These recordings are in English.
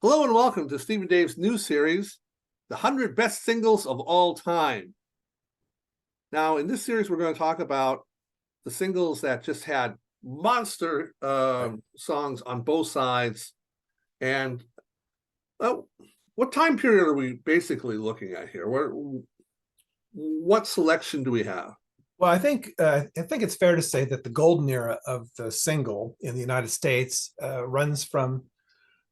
Hello and welcome to Steve and Dave's new series, The 100 Best Singles of All Time. Now, in this series, we're going to talk about the singles that just had monster songs on both sides. And what time period are we basically looking at here? What selection do we have? Well, I think it's fair to say that the golden era of the single in the United States runs from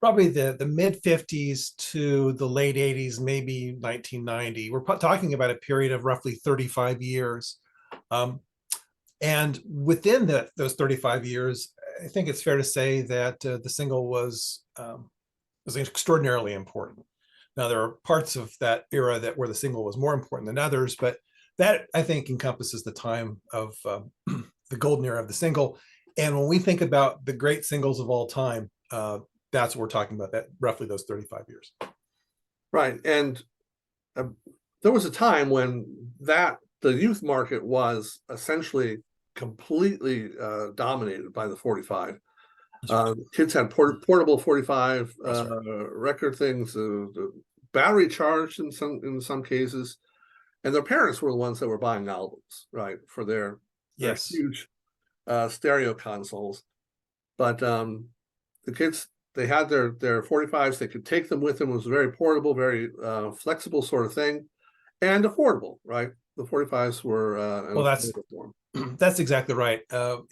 probably the mid 50s to the late 80s, maybe 1990. We're talking about a period of roughly 35 years. And within those 35 years, I think it's fair to say that the single was extraordinarily important. Now, there are parts of that era where the single was more important than others, but that, I think, encompasses the time of the golden era of the single. And when we think about the great singles of all time, that's what we're talking about, that roughly those 35 years. Right. And there was a time when the youth market was essentially completely dominated by the 45. Kids had portable 45 record things, battery charged in some cases, and their parents were the ones that were buying albums, right, for their huge stereo consoles. But the kids, they had their 45s. They could take them with them. It was very portable, very flexible sort of thing, and affordable, right? The 45s were that's exactly right.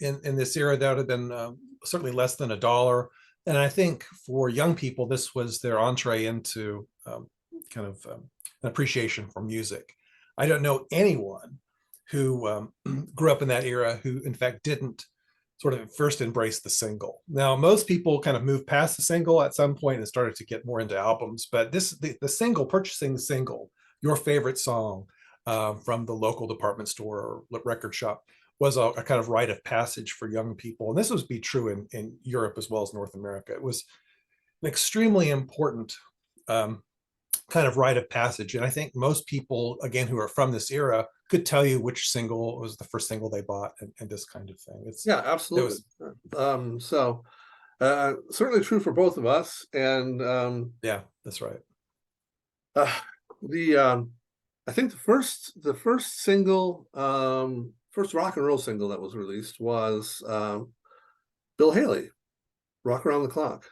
In this era, that would have been certainly less than $1. And I think for young people, this was their entree into kind of an appreciation for music. I don't know anyone who grew up in that era who, in fact, didn't sort of first embrace the single. Now, most people kind of moved past the single at some point and started to get more into albums. But the single, purchasing the single, your favorite song from the local department store or record shop, was a kind of rite of passage for young people. And this would be true in Europe as well as North America. It was an extremely important kind of rite of passage. And I think most people, again, who are from this era could tell you which single was the first single they bought and this kind of thing. Yeah, absolutely. Certainly true for both of us. And yeah, that's right. I think the first single, first rock and roll single that was released was Bill Haley, "Rock Around the Clock."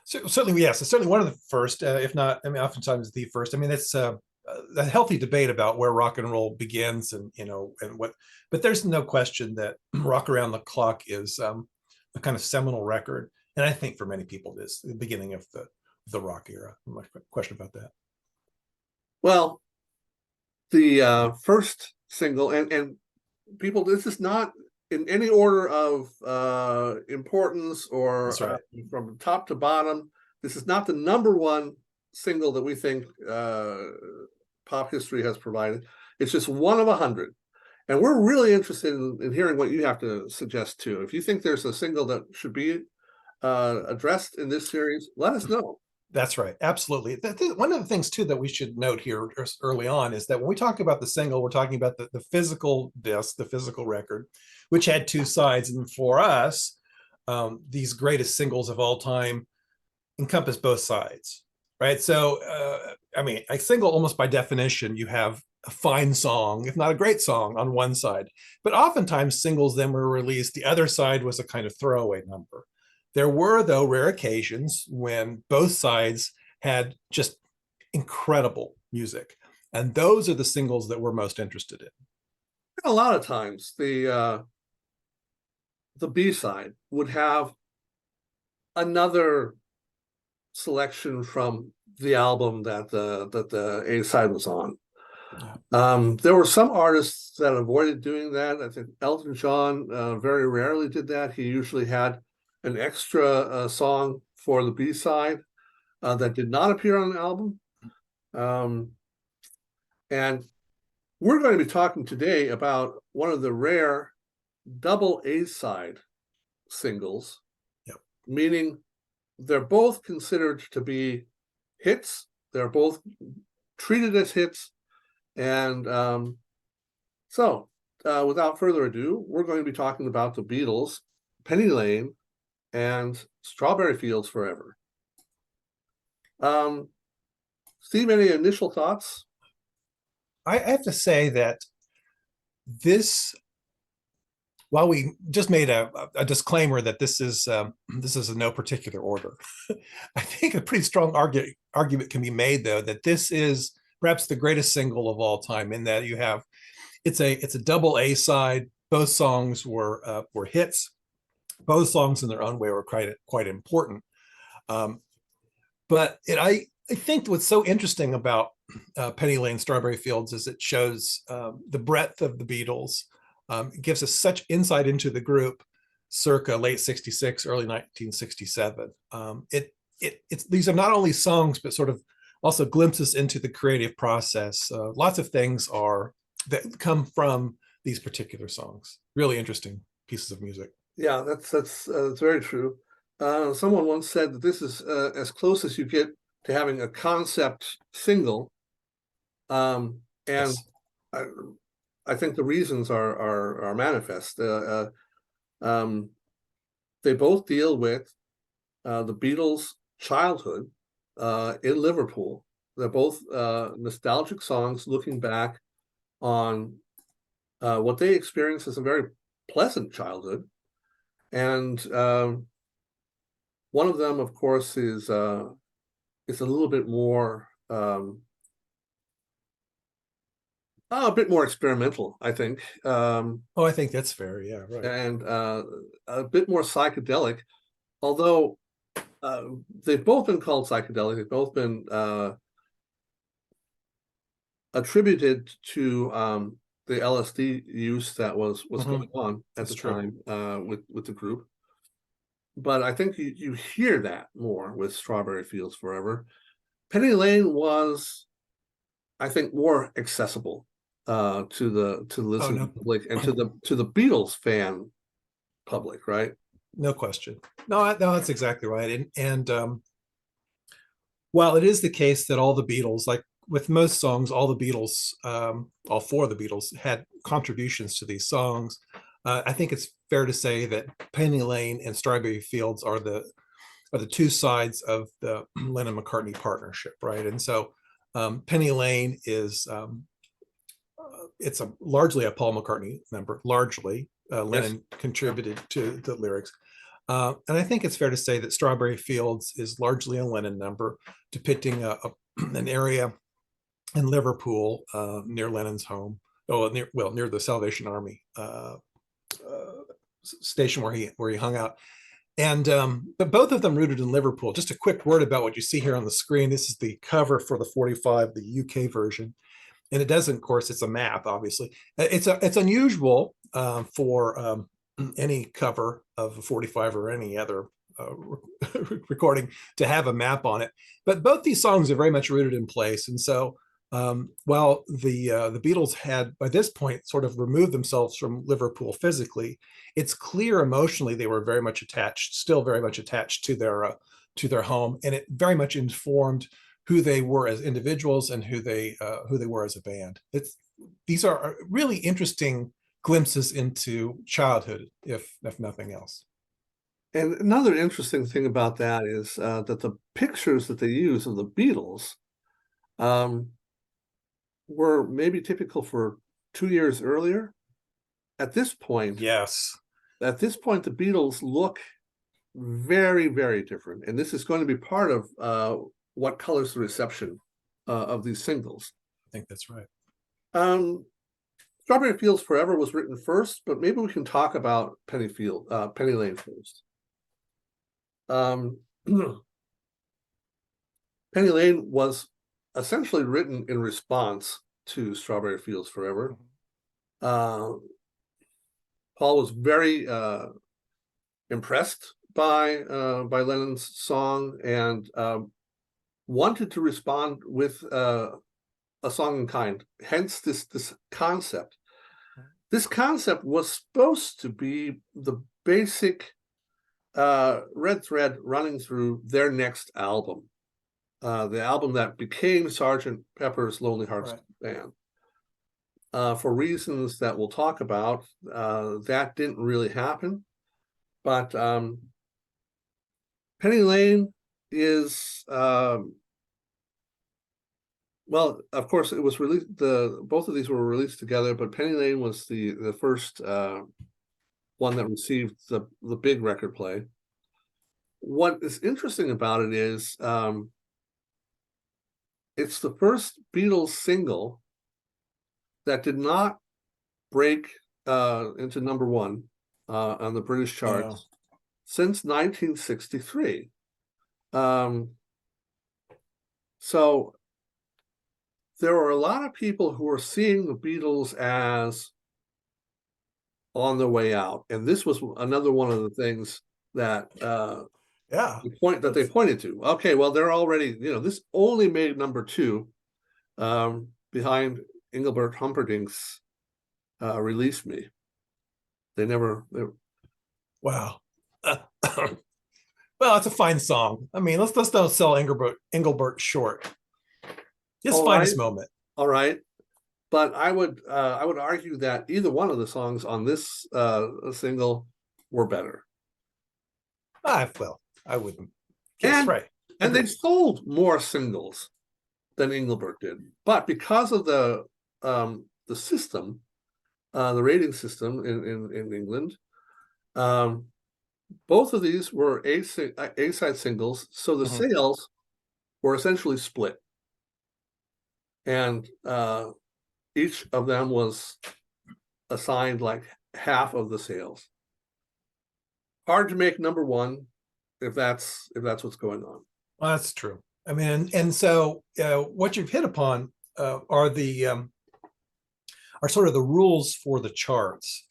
So, certainly, yes, it's certainly one of the first, if not, I mean, oftentimes the first. I mean, it's a healthy debate about where rock and roll begins, and but there's no question that "Rock Around the Clock" is a kind of seminal record, and I think for many people it is the beginning of the rock era. No question about that. Well, the first single, and people, this is not in any order of importance or from top to bottom. This is not the number one single that we think pop history has provided. It's just one of 100. And we're really interested in hearing what you have to suggest too. If you think there's a single that should be addressed in this series, let us know. That's right. Absolutely. One of the things, too, that we should note here early on is that when we talk about the single, we're talking about the physical disc, the physical record, which had two sides. And for us, these greatest singles of all time encompass both sides, right? So, I mean, a single, almost by definition, you have a fine song, if not a great song, on one side. But oftentimes, singles then were released. The other side was a kind of throwaway number. There were, though, rare occasions when both sides had just incredible music. And those are the singles that we're most interested in. A lot of times, the B-side would have another selection from the album that the A-side was on. Yeah. There were some artists that avoided doing that. I think Elton John very rarely did that. He usually had an extra song for the B-side that did not appear on the album. And we're going to be talking today about one of the rare double A-side singles, meaning they're both considered to be hits. They're both treated as hits. And so without further ado, we're going to be talking about the Beatles, Penny Lane, and Strawberry Fields Forever. Steve, any initial thoughts? I have to say that this, while we just made a disclaimer that this is in no particular order, I think a pretty strong argument can be made, though, that this is perhaps the greatest single of all time, in that you have it's a double A side. Both songs were hits. Both songs in their own way were quite important. Um, but I think what's so interesting about Penny Lane, Strawberry Fields is it shows the breadth of the Beatles. It gives us such insight into the group circa late 66, early 1967. It's these are not only songs, but sort of also glimpses into the creative process. Lots of things are that come from these particular songs. Really interesting pieces of music. Yeah, that's very true. Someone once said that this is as close as you get to having a concept single, and Yes. I, I think the reasons are manifest. Um, they both deal with the Beatles' childhood in Liverpool. They're both nostalgic songs looking back on what they experienced as a very pleasant childhood. And one of them, of course, is a little bit more a bit more experimental, I think, Oh, I think that's fair. Yeah, right. and a bit more psychedelic. Although they've both been called psychedelic, they've both been attributed to the LSD use that was going on at That's the true. time with the group. But I think you hear that more with Strawberry Fields Forever. Penny Lane was, I think, more accessible to the Oh, listening no, public and to the Beatles fan public, right? no question. No, that's exactly right. And while it is the case that all the Beatles, like with most songs, all the Beatles, all four of the Beatles had contributions to these songs. I think it's fair to say that Penny Lane and Strawberry Fields are the two sides of the Lennon-McCartney partnership, right? And so Penny Lane is it's largely a Paul McCartney number. Largely, Yes. Lennon contributed to the lyrics. And I think it's fair to say that Strawberry Fields is largely a Lennon number, depicting an area in Liverpool near Lennon's home. Oh, near the Salvation Army station where he hung out. And but both of them rooted in Liverpool. Just a quick word about what you see here on the screen. This is the cover for the 45, the UK version. And it doesn't, of course, it's a map, obviously. It's unusual for any cover of a 45 or any other recording to have a map on it. But both these songs are very much rooted in place. And so while the Beatles had, by this point, sort of removed themselves from Liverpool physically, it's clear emotionally they were very much attached, still very much attached to their home, and it very much informed who they were as individuals and who they were as a band. These are really interesting glimpses into childhood, if nothing else. And another interesting thing about that is that the pictures that they use of the Beatles um, were maybe typical for 2 years earlier. At this point, Yes, the Beatles look very, very different, and this is going to be part of what colors the reception of these singles. I think that's right. Um, Strawberry Fields Forever was written first, but maybe we can talk about Penny Lane first. Penny Lane was essentially written in response to Strawberry Fields Forever. Paul was very impressed by Lennon's song and wanted to respond with a song in kind. Hence this concept. This concept was supposed to be the basic red thread running through their next album, the album that became Sgt. Pepper's Lonely Hearts Band. For reasons that we'll talk about, that didn't really happen. But Penny Lane is Well, of course, it was released. Both of these were released together, but Penny Lane was the first one that received the big record play. What is interesting about it is it's the first Beatles single that did not break into #1 on the British charts since 1963. So there were a lot of people who were seeing the Beatles as on their way out, and this was another one of the things that Yeah, they pointed to. Okay, well, they're already, this only made #2 behind Engelbert Humperdinck's Release Me. Wow. Well, it's a fine song. I mean, let's don't sell Engelbert short. His All finest right. moment. All right. But I would argue that either one of the songs on this single were better. Well, I wouldn't. Yes, And right. and they sold more singles than Engelbert did. But because of the system, the rating system in England, both of these were A-side singles, so the sales were essentially split. And each of them was assigned like half of the sales. Hard to make #1 if that's what's going on. Well, that's true. I mean, and so what you've hit upon are sort of the rules for the charts,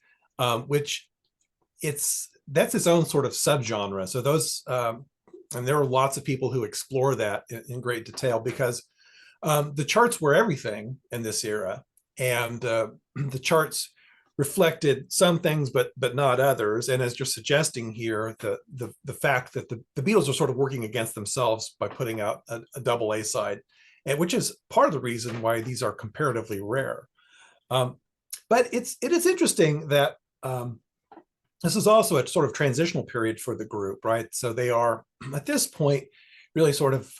which that's its own sort of subgenre. So those, and there are lots of people who explore that in great detail, because the charts were everything in this era, and the charts reflected some things, but not others. And as you're suggesting here, the fact that the Beatles are sort of working against themselves by putting out a double A side, and which is part of the reason why these are comparatively rare. But it is interesting that this is also a sort of transitional period for the group, right? So they are at this point really sort of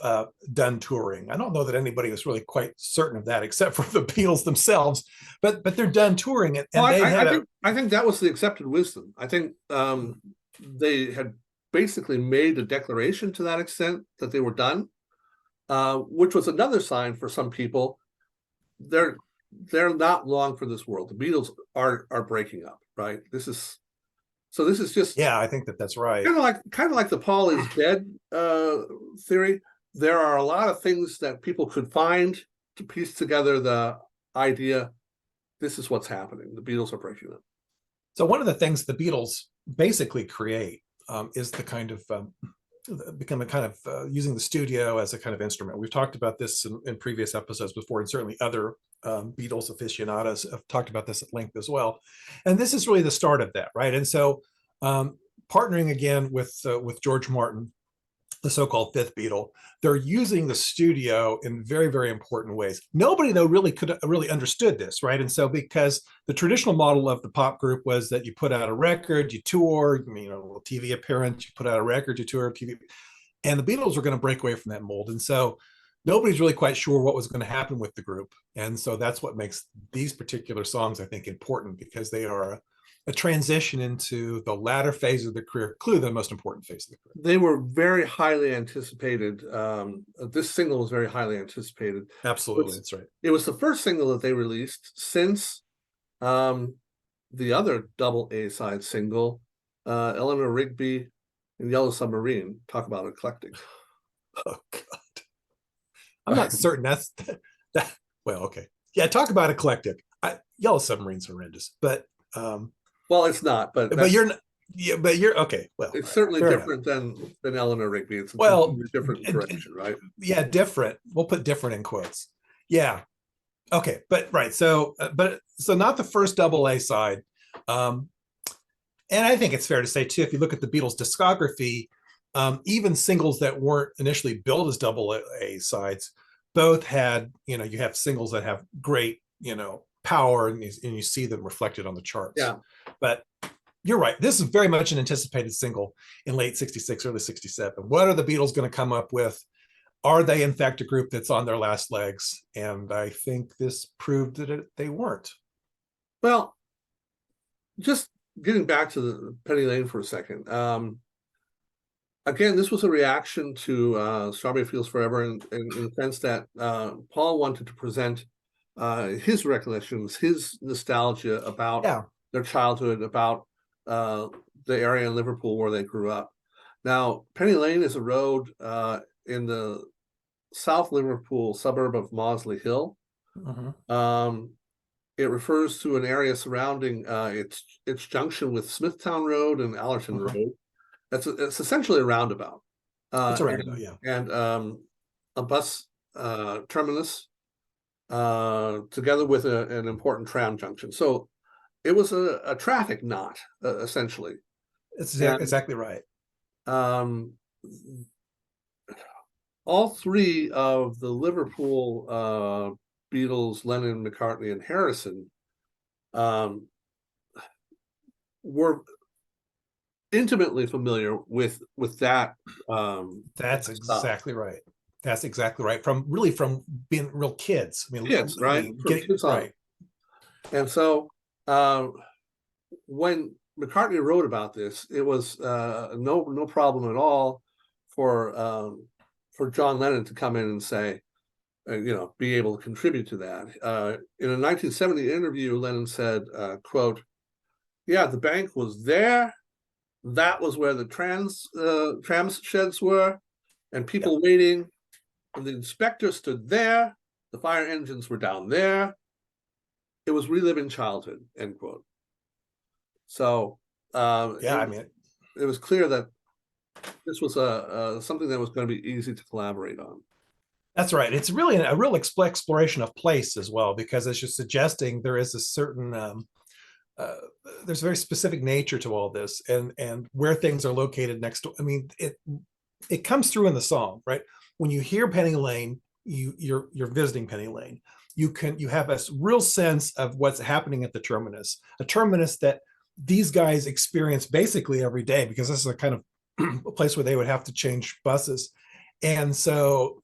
done touring. I don't know that anybody was really quite certain of that, except for the Beatles themselves. But they're done touring, and I think that was the accepted wisdom. I think they had basically made a declaration to that extent that they were done, which was another sign for some people. They're not long for this world. The Beatles are breaking up, right? This is just, yeah, I think that's right. Kind of like the Paul is dead theory. There are a lot of things that people could find to piece together the idea. This is what's happening. The Beatles are breaking up. So one of the things the Beatles basically create is the kind of become a kind of using the studio as a kind of instrument. We've talked about this in previous episodes before, and certainly other Beatles aficionados have talked about this at length as well. And this is really the start of that, right? And so partnering again with George Martin, the so-called fifth Beatle, they're using the studio in very, very important ways. Nobody though really could really understood this, right? And so because the traditional model of the pop group was that you put out a record, you tour, a little TV appearance, you put out a record, you tour, TV, and the Beatles were going to break away from that mold. And so nobody's really quite sure what was going to happen with the group. And so that's what makes these particular songs, I think, important, because they are a transition into the latter phase of the career, clearly the most important phase of the career. They were very highly anticipated. This single was very highly anticipated. Absolutely, that's right. It was the first single that they released since the other double A-side single, Eleanor Rigby and Yellow Submarine. Talk about eclectic. Oh God, I'm not certain that's that. Well, okay, yeah, talk about eclectic. Yellow Submarine's horrendous, but well, it's not. But you're okay. Well, it's certainly different than Eleanor Rigby. It's a different direction, right? Yeah, different. We'll put different in quotes. Yeah. Okay, but right. So not the first double A side. And I think it's fair to say too, if you look at the Beatles discography, even singles that weren't initially billed as double A sides, both had, you have singles that have great, power, and you see them reflected on the charts. Yeah. But you're right. This is very much an anticipated single in late '66, early '67. What are the Beatles going to come up with? are they in fact a group that's on their last legs? And I think this proved that they weren't. Well, just getting back to the Penny Lane for a second. Again, this was a reaction to Strawberry Fields Forever in the sense that Paul wanted to present his recollections, his nostalgia about their childhood, about the area in Liverpool where they grew up. Now, Penny Lane is a road in the South Liverpool suburb of Maudesley Hill. It refers to an area surrounding its junction with Smithtown Road and Allerton Road. It's essentially a roundabout. It's a roundabout, and a bus terminus together with an important tram junction. So it was a traffic knot, essentially. It's exactly right. All three of the Liverpool Beatles, Lennon, McCartney, and Harrison, were intimately familiar with that. That's exactly right. That's exactly right. From being real kids. I mean, kids, right? Kids right. And so when McCartney wrote about this, it was no problem at all for John Lennon to come in and say, be able to contribute to that. In a 1970 interview, Lennon said, quote, "Yeah, the bank was there. That was where the tram sheds were, and people waiting. And the inspector stood there. The fire engines were down there. It was reliving childhood," end quote. So it was clear that this was something that was going to be easy to collaborate on. That's right. It's really a real exploration of place as well, because as you're suggesting, there is a certain there's a very specific nature to all this, and where things are located next to. I mean, it comes through in the song, right? When you hear Penny Lane, you're visiting Penny Lane. You have a real sense of what's happening at the terminus, a terminus that these guys experience basically every day, because this is a kind of a place where they would have to change buses, and so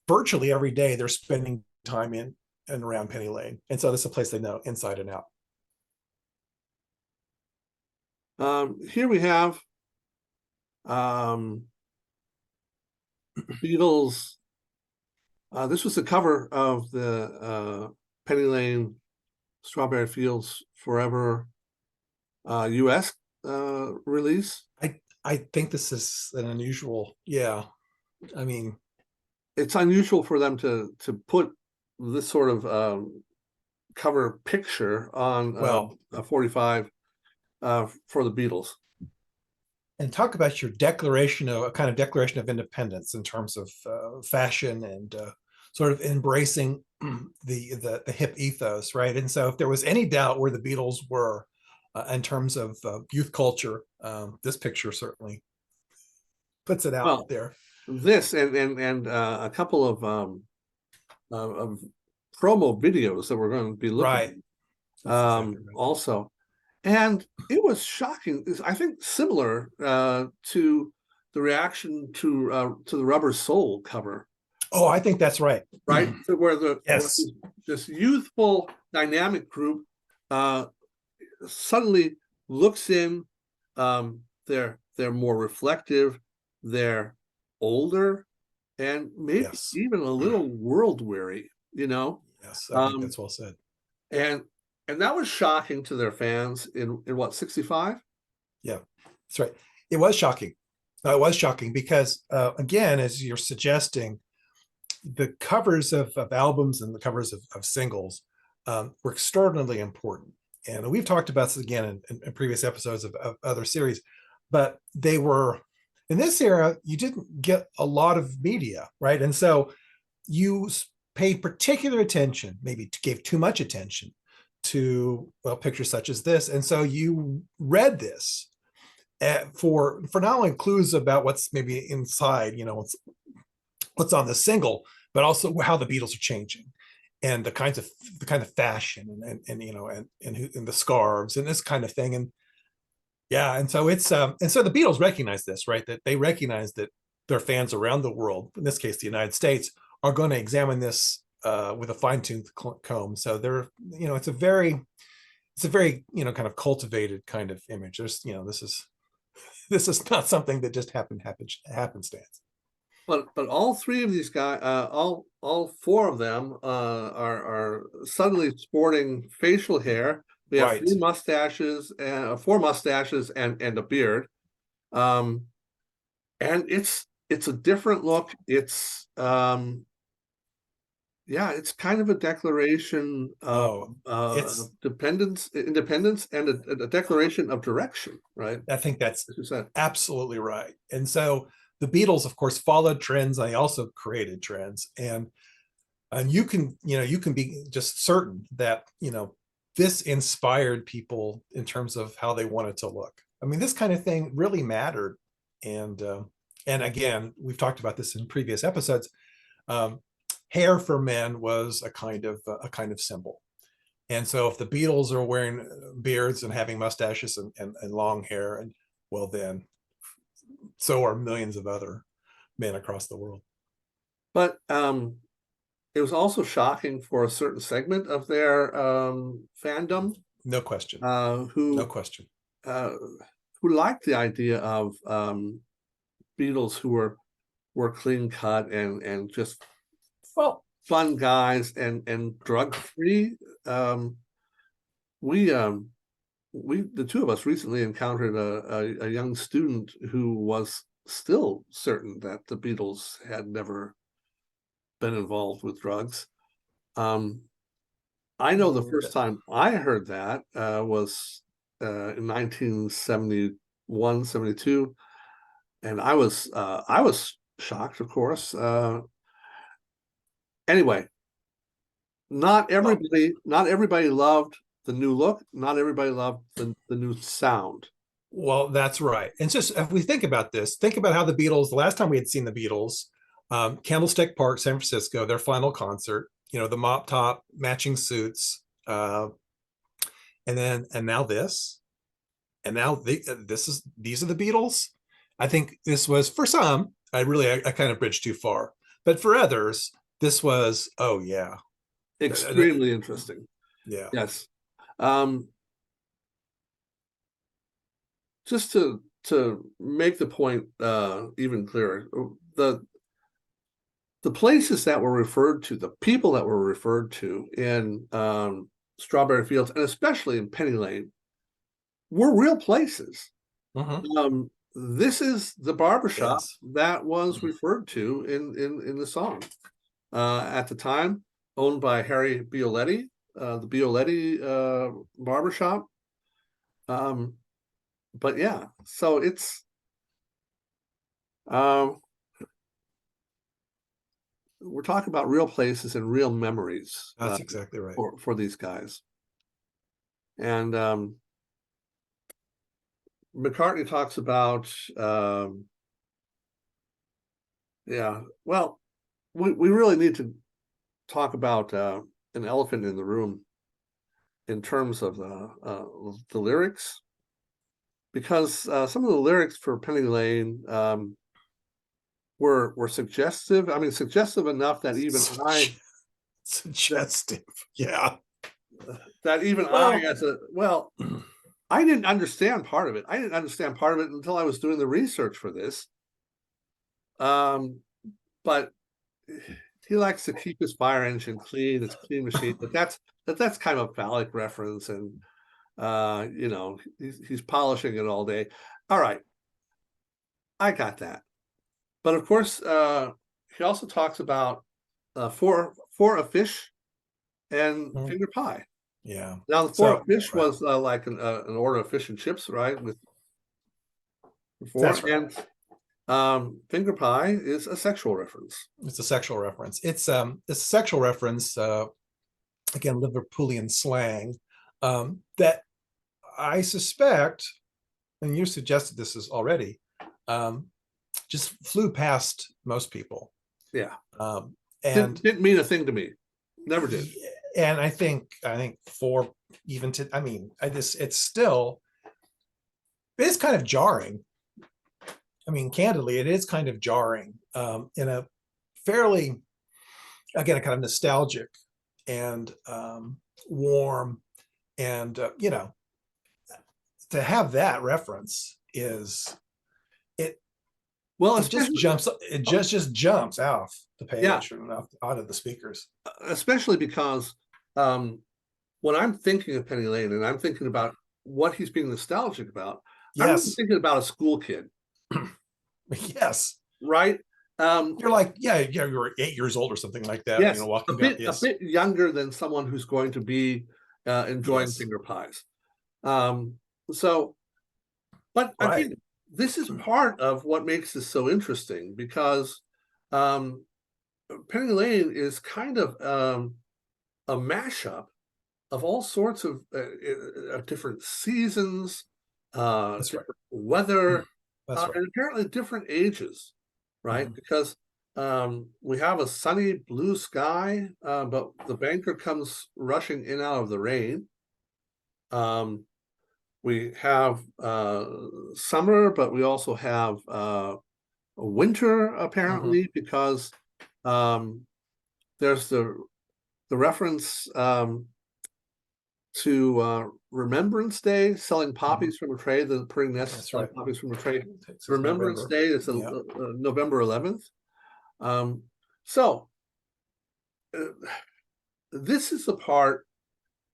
virtually every day they're spending time in and around Penny Lane, and so this is a place they know inside and out. Here we have Beatles. This was the cover of the Penny Lane Strawberry Fields Forever US release. I think this is an unusual, I mean, it's unusual for them to put this sort of cover picture on a 45 for the Beatles. And talk about your declaration of a kind of declaration of independence in terms of fashion and sort of embracing the hip ethos, right? And so if there was any doubt where the Beatles were in terms of youth culture, this picture certainly puts it out there. This and a couple of promo videos that we're going to be looking at also. And it was shocking. I think similar to the reaction to the Rubber Soul cover. Oh, I think that's right. Right, where this youthful, dynamic group suddenly looks in. They're more reflective. They're older, and maybe even a little world weary. Yes, I think that's well said. And that was shocking to their fans in what, 65? Yeah, that's right. It was shocking. It was shocking because, again, as you're suggesting, the covers of albums and the covers of singles were extraordinarily important. And we've talked about this again in previous episodes of other series, but they were, in this era, you didn't get a lot of media, right? And so you paid particular attention, maybe gave too much attention to pictures such as this, and so you read this for not only clues about what's maybe inside, what's on the single, but also how the Beatles are changing, and the kind of fashion and the scarves and this kind of thing, and so it's and so the Beatles recognize this, right? That they recognize that their fans around the world, in this case, the United States, are going to examine this with a fine-tooth comb. So they're, it's a very, kind of cultivated kind of image. There's, this is not something that just happenstance. But all three of these guys, all four of them, are suddenly sporting facial hair. We have Right. four mustaches and a beard, and it's a different look. It's yeah, it's kind of a declaration of It's independence, and a declaration of direction, right? I think that's As you said. absolutely right. And so the Beatles, of course, followed trends. They also created trends, and you can be just certain that this inspired people in terms of how they wanted to look. I mean, this kind of thing really mattered, and again, we've talked about this in previous episodes. Hair for men was a kind of symbol. And so if the Beatles are wearing beards and having mustaches and long hair, and well, then so are millions of other men across the world. But it was also shocking for a certain segment of their fandom, No question. uh, No who question. uh, who liked the idea of Beatles who were clean cut and just Well, fun guys and drug free. We the two of us recently encountered a young student who was still certain that the Beatles had never been involved with drugs. I know the first time I heard that was in 1971, 72, and I was shocked, of course. Anyway, not everybody loved the new look. Not everybody loved the new sound. well, that's right. And just if we think about this, think about how the Beatles, the last time we had seen the Beatles, Candlestick Park, San Francisco, their final concert, the mop top, matching suits, and now this, and now these are the Beatles. I think this was, for some, I kind of bridged too far, but for others, this was, oh yeah, Extremely interesting. yeah. Yes. Just to make the point even clearer, the places that were referred to, the people that were referred to in Strawberry Fields, and especially in Penny Lane, were real places. Mhm. This is the barbershop Yes. that was referred to in the song. At the time, owned by Harry Bioletti, the Bioletti barbershop. But yeah, so it's we're talking about real places and real memories That's exactly right. for these guys. And McCartney talks about yeah, well, we really need to talk about an elephant in the room in terms of the lyrics, because some of the lyrics for Penny Lane were suggestive. I mean, suggestive enough that even I Suggestive. Yeah. I Well, as a well, I didn't understand part of it. I didn't understand part of it until I was doing the research for this. But he likes to keep his fire engine clean. It's a clean machine, but that's kind of a phallic reference, and he's polishing it all day. All right, I got that. But of course, he also talks about for a fish and finger pie. yeah. Now, the four So a fish right. was like an order of fish and chips, right? With before, That's right. and finger pie is a sexual reference. It's a sexual reference. It's a sexual reference, again, Liverpoolian slang, that I suspect, and you suggested this is already, just flew past most people. Yeah, And didn't mean a thing to me. Never did. and I think for even to, it's still, it's kind of jarring I mean, candidly, it is kind of jarring in a fairly, again, a kind of nostalgic and warm, and to have that reference is it. Well, It just especially, jumps. It just jumps off the yeah, page and out of the speakers. especially because um, when I'm thinking of Penny Lane and I'm thinking about what he's being nostalgic about, I'm really Yes, thinking about a school kid, yes. right? You're like, yeah, you were 8 years old or something like that. Yes, Walking down. a Yes, bit younger than someone who's going to be enjoying yes, finger pies. Um, so, but right. again, this is part of what makes this so interesting because um, Penny Lane is kind of a mashup of all sorts of different seasons, That's right. different weather, That's right. and apparently different ages, right? Mhm. Because we have a sunny blue sky, but the banker comes rushing in out of the rain. Um, we have summer, but we also have winter Mhm. apparently because um, there's the reference to Remembrance Day, selling Mhm. poppies from a tray, the putting nests That's on right. poppies from a tray. Takes us Remembrance November. Day is Yeah. November 11th. Um, so this is the part,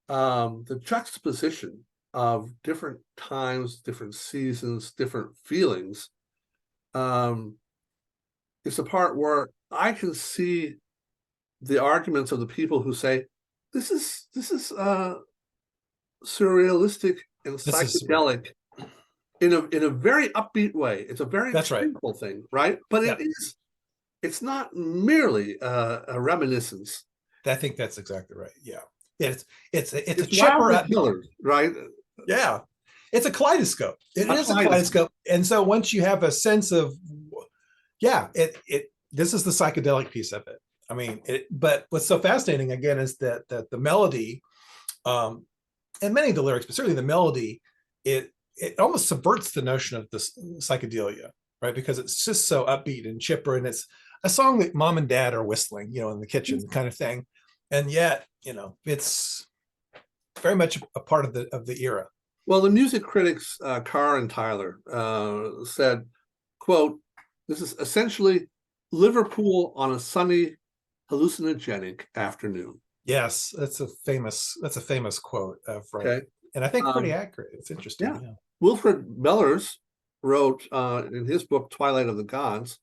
the juxtaposition of different times, different seasons, different feelings. Um, it's a part where I can see the arguments of the people who say this is surrealistic and This is right. psychedelic in a very upbeat way. It's a very That's right. cheerful thing, right? But Yeah. it's not merely a reminiscence. I think that's exactly right. Yeah. It's a It's chipper wildly at me. colored, right? Yeah. It's a kaleidoscope. It A is a kaleidoscope. kaleidoscope. And so once you have a sense of, yeah, it this is the psychedelic piece of it. I mean, but what's so fascinating again is that the melody, um, and many of the lyrics, but certainly the melody, it almost subverts the notion of this psychedelia, right? Because it's just so upbeat and chipper, and it's a song that mom and dad are whistling, in the kitchen, kind of thing. And yet, it's very much a part of the era. Well, the music critics Carr and Tyler said, "quote This is essentially Liverpool on a sunny, hallucinogenic afternoon." Yes, that's a famous quote of right, Okay. and I think pretty Um, accurate. It's interesting. yeah. Yeah. Wilfred Mellers wrote in his book Twilight of the Gods,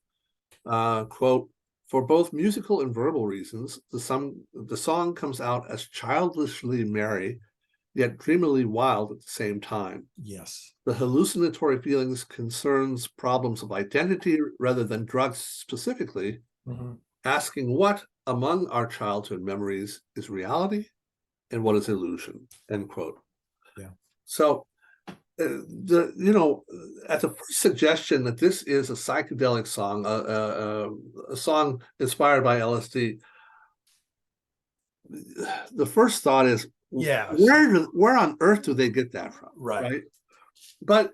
quote, "For both musical and verbal reasons, the song comes out as childishly merry, yet dreamily wild at the same time. Yes. The hallucinatory feelings concerns problems of identity rather than drugs specifically, Mhm. asking what among our childhood memories is reality and what is illusion," end quote. Yeah. So at the first suggestion that this is a psychedelic song, a song inspired by LSD, the first thought is, Yes. where on earth do they get that from, Right. right? But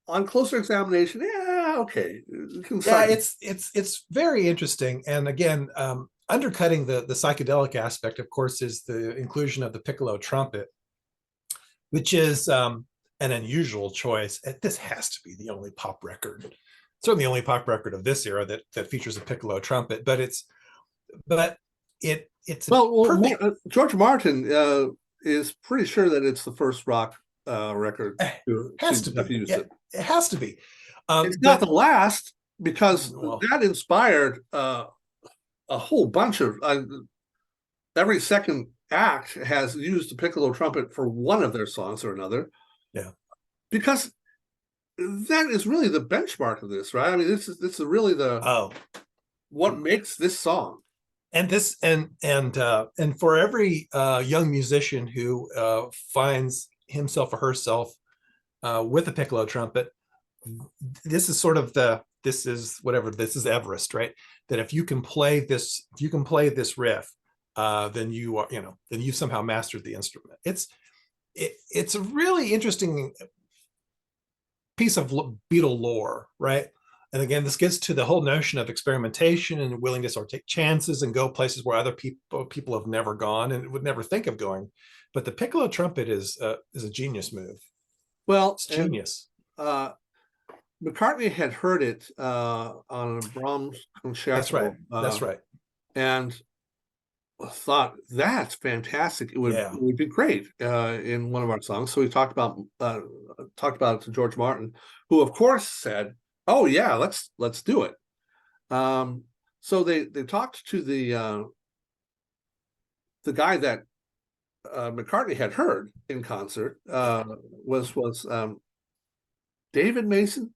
on closer examination, yeah, okay, you can Yeah, start. it's very interesting, and again, undercutting the psychedelic aspect, of course, is the inclusion of the piccolo trumpet, which is an unusual choice. This has to be the only pop record, certainly the only pop record of this era that features a piccolo trumpet. But it's a perfect. George Martin is pretty sure that it's the first rock record Has to to have be. used Yeah, it. it has to be. It's not the But last because well, that inspired a whole bunch of every second act has used the piccolo trumpet for one of their songs or another yeah. because that is really the benchmark of this, right? I mean, this is really the Oh, what makes this song. and this and for every young musician who finds himself or herself with a piccolo trumpet, this is sort of this is whatever, this is Everest, right? That if you can play this riff, then you are, then you've somehow mastered the instrument. It's a really interesting piece of Beatle lore, right? And again, this gets to the whole notion of experimentation and willingness to take chances and go places where other people have never gone and would never think of going. But the piccolo trumpet is a genius move. Well, It's and genius. McCartney had heard it on a Brahms That's right. concerto, That's right. and thought that's fantastic. It Yeah. would be great in one of our songs. So we talked about it to George Martin, who of course said, "Oh yeah, let's do it." So they talked to the guy that McCartney had heard in concert, was David Mason,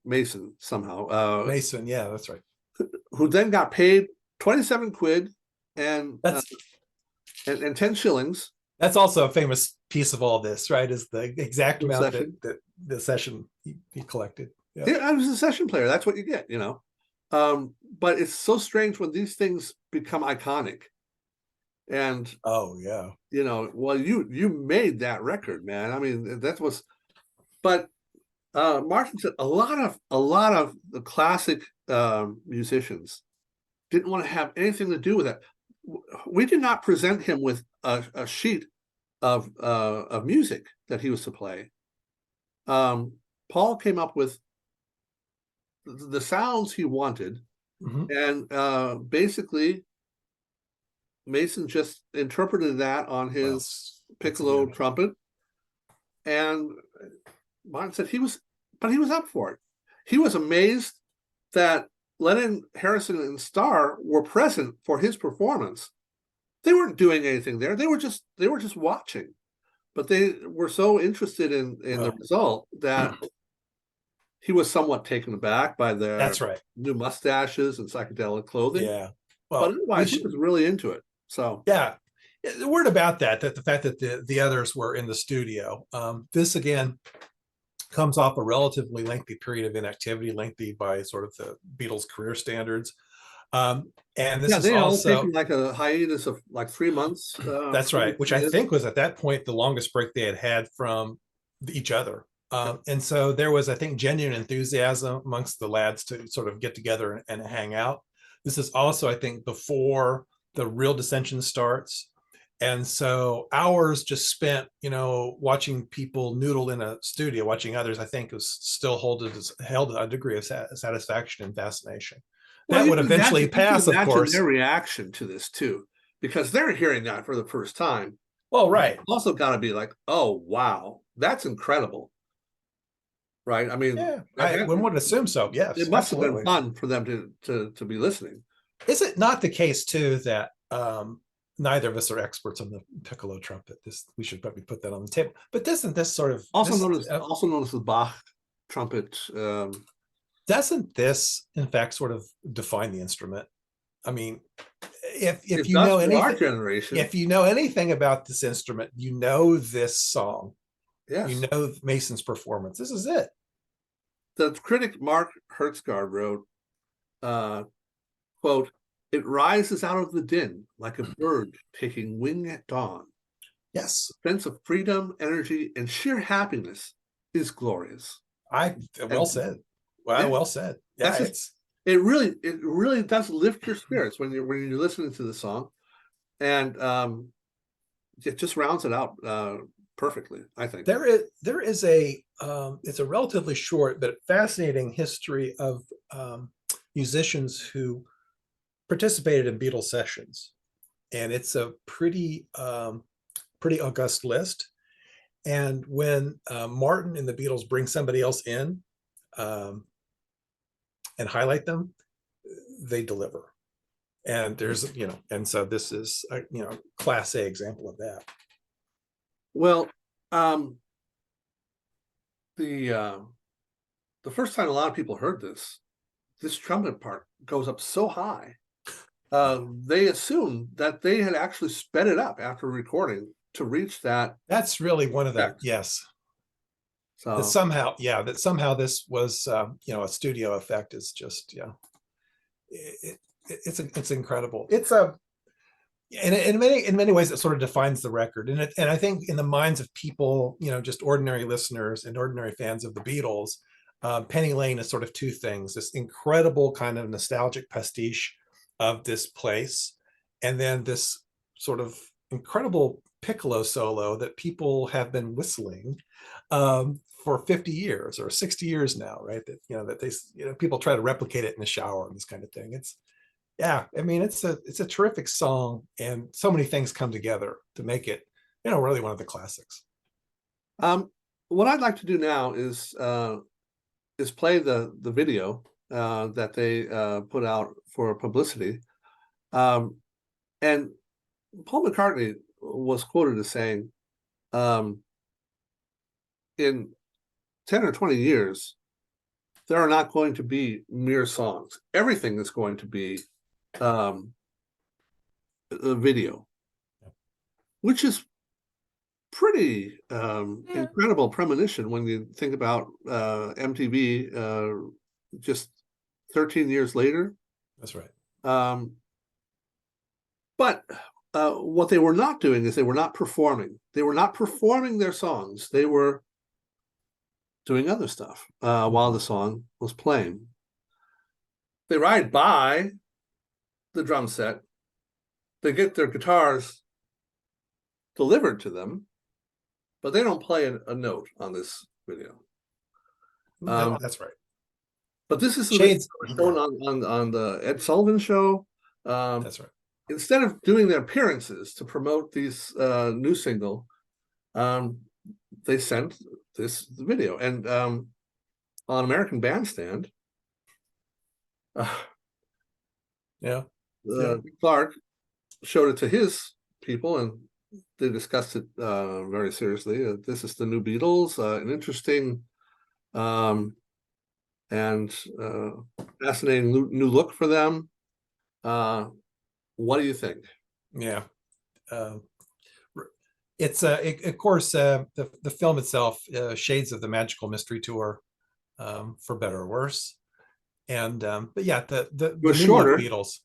Mason somehow, Mason, yeah, that's right. who then got paid 27 quid and That's 10 shillings. That's also a famous piece of all this, right? Is the exact The amount session. that the session he collected. Yeah. Yeah, I was a session player. That's what you get, you know. But it's so strange when these things become iconic. And Oh yeah. you know, well, you made that record, man. I mean, that was, but Martin said a lot of the classic musicians didn't want to have anything to do with it. We did not present him with a sheet of music that he was to play. Paul came up with the sounds he wanted, and basically Mason just interpreted that on his piccolo trumpet, and Martin said he was up for it. He was amazed that Lennon, Harrison, and Starr were present for his performance. They weren't doing anything there. They were just watching, but they were so interested in the result that he was somewhat taken aback by their That's right. new mustaches and psychedelic clothing. Yeah. Well, but otherwise, he was really into it. So yeah, the word about that the fact that the others were in the studio. This again comes off a relatively lengthy period of inactivity, lengthy by sort of the Beatles' career standards. And this is they also all taken like a hiatus of like 3 months. That's right, which I think was at that point the longest break they had from each other. And so there was, I think, genuine enthusiasm amongst the lads to sort of get together and hang out. This is also, I think, before the real dissension starts. And so hours just spent, watching people noodle in a studio, watching others, I think was still held a degree of satisfaction and fascination. Well, that would eventually pass, of course. Their reaction to this too, because they're hearing that for the first time. Well, right. It's also got to be like, oh wow, that's incredible, right? I mean, yeah, one would assume so. Yes, it must have been fun for them to be listening. Is it not the case too that neither of us are experts on the piccolo trumpet? We should probably put that on the table. But doesn't this sort of also known as the Bach trumpet? Doesn't this, in fact, sort of define the instrument? I mean, if you know anything, our generation, if you know anything about this instrument, you know this song. Yes. You know Mason's performance. This is it. The critic Mark Hertsgaard wrote, quote, "It rises out of the din like a bird taking wing at dawn. Yes. The sense of freedom, energy, and sheer happiness is glorious." Well said. Well said. Yeah, it really does lift your spirits when you're listening to the song, and it just rounds it out perfectly, I think. There is a it's a relatively short but fascinating history of musicians who participated in Beatles sessions, and it's a pretty august list. And when Martin and the Beatles bring somebody else in and highlight them, they deliver. And there's and so this is a class A example of that. Well, the first time a lot of people heard this trumpet part goes up so high, they assumed that they had actually sped it up after recording to reach that. That's really one of the yes. So that somehow this was a studio effect is just it's incredible. It's in many ways it sort of defines the record, and I think in the minds of people, just ordinary listeners and ordinary fans of the Beatles, Penny Lane is sort of two things: this incredible kind of nostalgic pastiche of this place, and then this sort of incredible piccolo solo that people have been whistling for 50 years or 60 years now, right? That, that they, people try to replicate it in the shower and this kind of thing. Yeah, I mean, it's a terrific song, and so many things come together to make it, really one of the classics. What I'd like to do now is play the video that they put out for publicity. And Paul McCartney was quoted as saying, in 10 or 20 years, there are not going to be mere songs. Everything is going to be a video, which is pretty incredible premonition when you think about MTV just 13 years later. That's right. But what they were not doing is they were not performing. They were not performing their songs. They were doing other stuff while the song was playing. They ride by the drum set. They get their guitars delivered to them, but they don't play a note on this video. That's right. But this is Shades shown on the Ed Sullivan Show. That's right. Instead of doing their appearances to promote these new single, they sent this video. And on American Bandstand, Clark showed it to his people, and they discussed it very seriously. This is the new Beatles, an interesting and fascinating new look for them. What do you think? Yeah, it's of course the film itself, shades of the Magical Mystery Tour, for better or worse. And but yeah, the new shorter Beatles.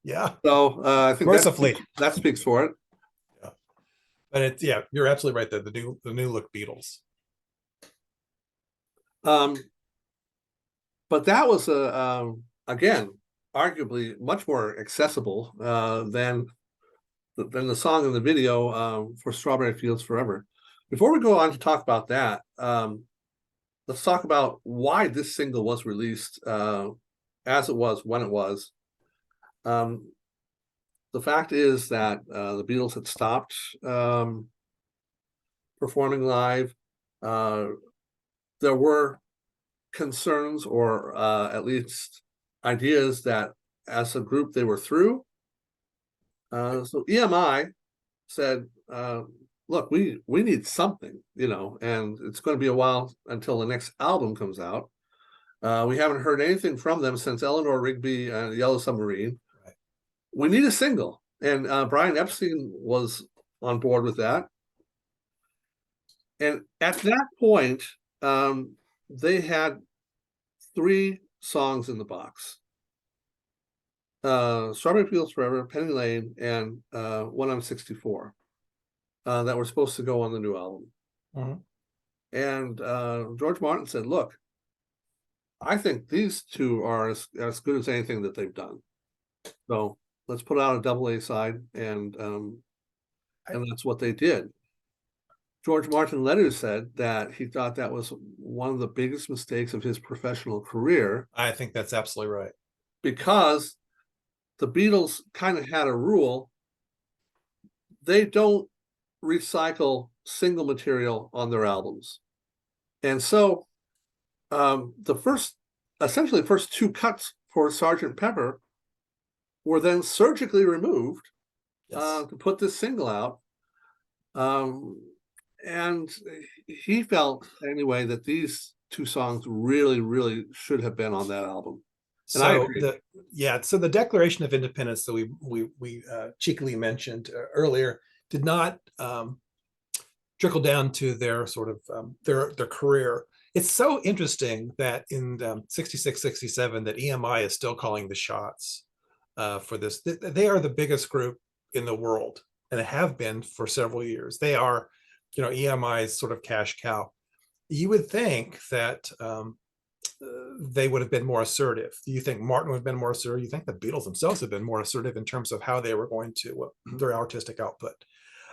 Yeah. So I think mercifully that speaks for it. Yeah. But it's, you're absolutely right. The new look Beatles. But that was again, arguably much more accessible than the song in the video for Strawberry Fields Forever. Before we go on to talk about that, let's talk about why this single was released as it was, when it was. The fact is that the Beatles had stopped performing live. There were concerns, or at least ideas, that as a group they were through. So EMI said, look, we need something, and it's going to be a while until the next album comes out. We haven't heard anything from them since Eleanor Rigby and Yellow Submarine. Right. We need a single. And Brian Epstein was on board with that. And at that point, they had 3 songs in the box. Strawberry Fields Forever, Penny Lane, and When I'm 64 that were supposed to go on the new album. Mm-hmm. And George Martin said, look, I think these 2 are as good as anything that they've done. So let's put out a double A side, and that's what they did. George Martin later said that he thought that was one of the biggest mistakes of his professional career. I think that's absolutely right. Because the Beatles kind of had a rule. They don't recycle single material on their albums. And so essentially the first 2 cuts for Sgt. Pepper were then surgically removed to put this single out. And he felt anyway that these 2 songs really, really should have been on that album. And I agree. So the Declaration of Independence that we cheekily mentioned earlier did not trickle down to their sort of their career. It's so interesting that in 66, 67 that EMI is still calling the shots for this. They are the biggest group in the world, and have been for several years. They are, EMI's sort of cash cow. you would think that they would have been more assertive. Do you think Martin would have been more assertive? You think the Beatles themselves have been more assertive in terms of how they were going to their artistic output?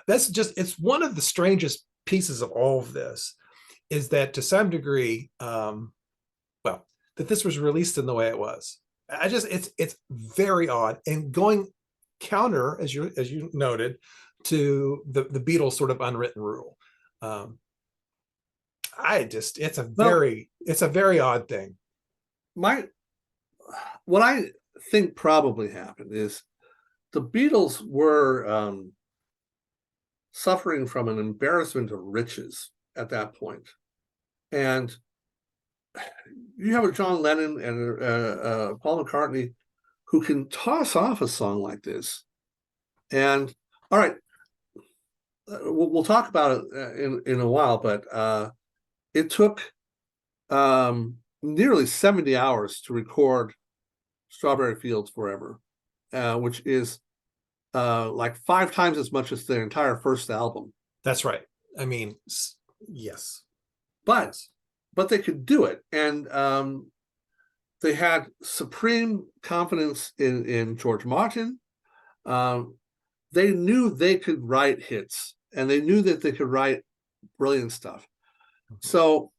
That's just, it's one of the strangest pieces of all of this, is that to some degree, well, that this was released in the way it was. I just, it's very odd, and going counter, as you noted, to the Beatles sort of unwritten rule. It's a very odd thing. What I think probably happened is the Beatles were suffering from an embarrassment of riches at that point. And you have a John Lennon and Paul McCartney who can toss off a song like this. And all right, we'll talk about it in a while, but it took nearly 70 hours to record Strawberry Fields Forever, which is like 5 times as much as their entire first album. That's right. I mean, yes. But they could do it. And they had supreme confidence in George Martin. They knew they could write hits, and they knew that they could write brilliant stuff. So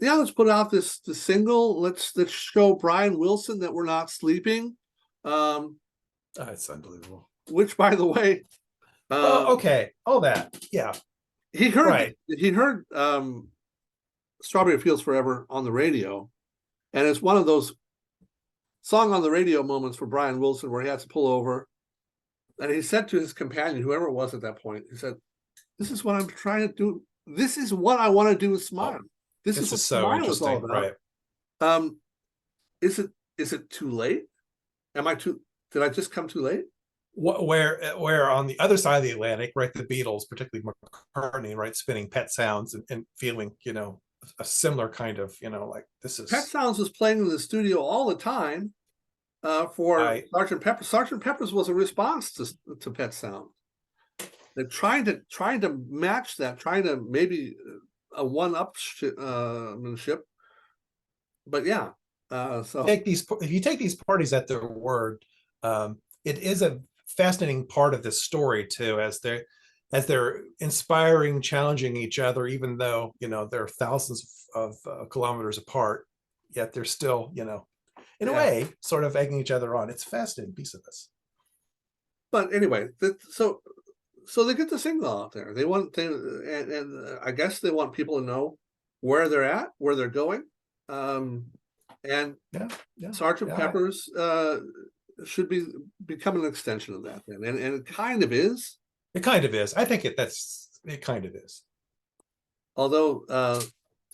yeah, let's put out this single. Let's show Brian Wilson that we're not sleeping. It's unbelievable. Which, by the way, okay, all that, yeah. He heard Strawberry Fields Forever on the radio, and it's one of those song on the radio moments for Brian Wilson where he has to pull over, and he said to his companion, whoever it was at that point, he said, "This is what I'm trying to do. This is what I want to do with Smile. This is what so Smile interesting, is all about." right? Is it too late? Did I just come too late? Where on the other side of the Atlantic, right, the Beatles, particularly McCartney, right, spinning Pet Sounds and feeling, a similar kind of, like, this is... Pet Sounds was playing in the studio all the time for Sgt. Pepper. Sgt. Pepper's was a response to Pet Sound. They're trying to match that, trying to maybe a one-upmanship. But yeah, so if you take these parties at their word, it is a fascinating part of this story too, as they're inspiring, challenging each other, even though they're thousands of kilometers apart, yet they're still in a way sort of egging each other on. It's a fascinating piece of this. But anyway, so they get the single out there. And I guess they want people to know where they're at, where they're going, and Sgt. Pepper's should become an extension of that then, and it kind of is. It kind of is. I think it kind of is. Although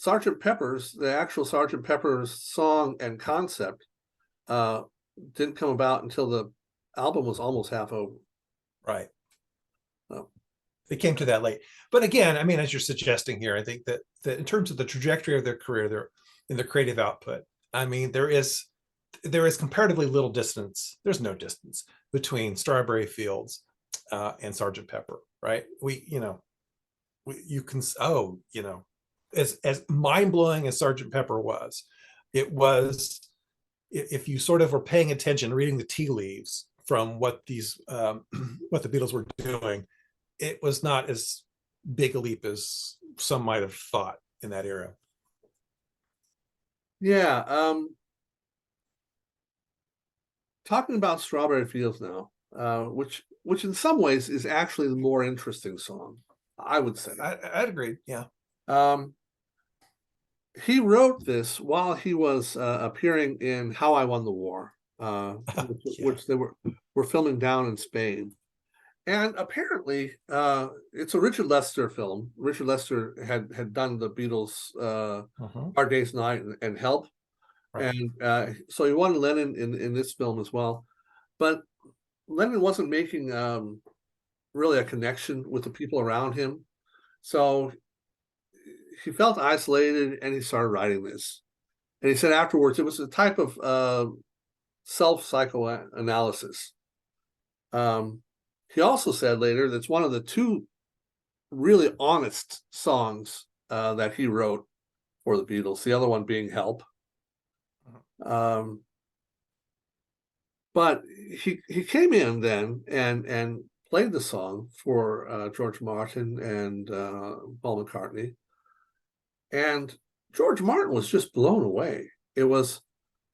Sgt. Pepper's, the actual Sgt. Pepper's song and concept didn't come about until the album was almost half over. Right. They came to that late. But again, I mean, as you're suggesting here, I think that in terms of the trajectory of their career, in their creative output, I mean, there is comparatively little distance. There's no distance between Strawberry Fields and Sgt. Pepper, right? As mind-blowing as Sgt. Pepper was, it was, if you sort of were paying attention, reading the tea leaves from what the Beatles were doing, it was not as big a leap as some might have thought in that era. Yeah. Talking about Strawberry Fields now, which in some ways is actually the more interesting song, I would say. I'd agree. Yeah. He wrote this while he was appearing in How I Won the War, which they were filming down in Spain. And apparently, it's a Richard Lester film. Richard Lester had done the Beatles' Hard Day's Night and Help. Right. And so he wanted Lennon in this film as well. But Lennon wasn't making really a connection with the people around him. So he felt isolated, and he started writing this. And he said afterwards it was a type of self-psychoanalysis. He also said later that's one of the 2 really honest songs that he wrote for the Beatles, the other one being Help. But he came in then and played the song for George Martin and Paul McCartney. And George Martin was just blown away. It was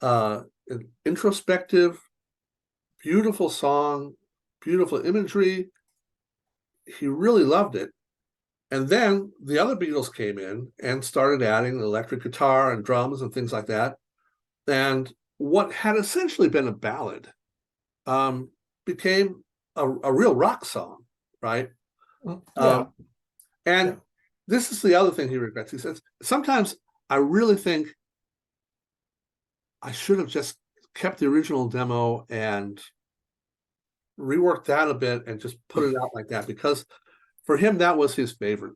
an introspective, beautiful song, beautiful imagery. He really loved it. And then the other Beatles came in and started adding electric guitar and drums and things like that. And what had essentially been a ballad became a real rock song, right? Yeah. And Yeah. this is the other thing he regrets. He says, sometimes I really think I should have just kept the original demo and reworked that a bit and just put it out like that, because for him, that was his favorite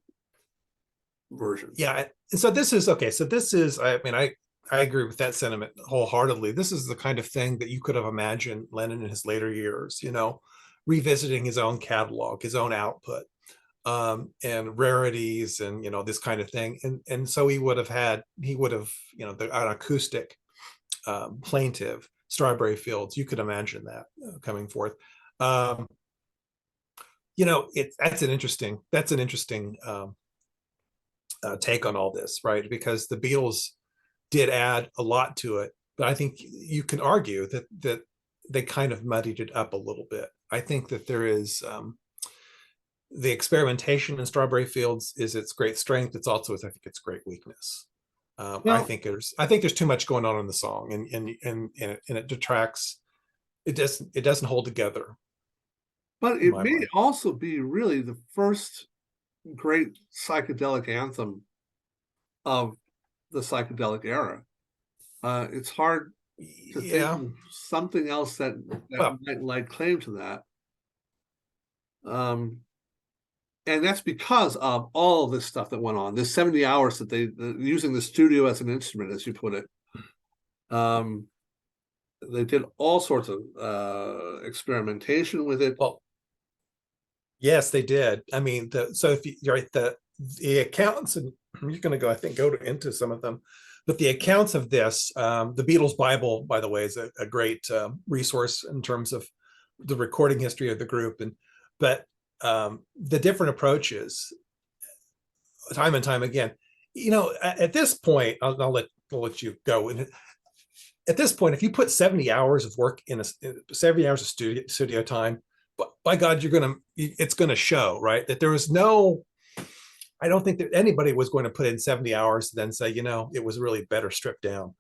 version. Yeah. And so this is okay. So this is, I mean, I agree with that sentiment wholeheartedly. This is the kind of thing that you could have imagined Lennon in his later years, you know, revisiting his own catalog, his own output, and rarities, and you know, this kind of thing. And so he would have, you know, an acoustic plaintive Strawberry Fields. You could imagine that coming forth. You know, that's an interesting take on all this, right? Because the Beatles did add a lot to it, but I think you can argue that they kind of muddied it up a little bit. I think that there is the experimentation in Strawberry Fields is its great strength. It's also, I think, its great weakness. I think there's too much going on in the song, and it detracts. It doesn't hold together. But it may also be really the first great psychedelic anthem of the psychedelic era. It's hard to think of something else that might lay claim to that. And that's because of all this stuff that went on. This 70 hours that they using the studio as an instrument, as you put it. They did all sorts of experimentation with it. Well, yes, they did. I mean, so if you're right, the accounts, and you're going to go into some of them, but the accounts of this, the Beatles Bible, by the way, is a great resource in terms of the recording history of the group. But the different approaches, time and time again, you know, at this point, I'll let you go. At this point, if you put 70 hours of work in 70 hours of studio time, by God, it's going to show, right? That there was I don't think that anybody was going to put in 70 hours and then say, you know, it was really better stripped down.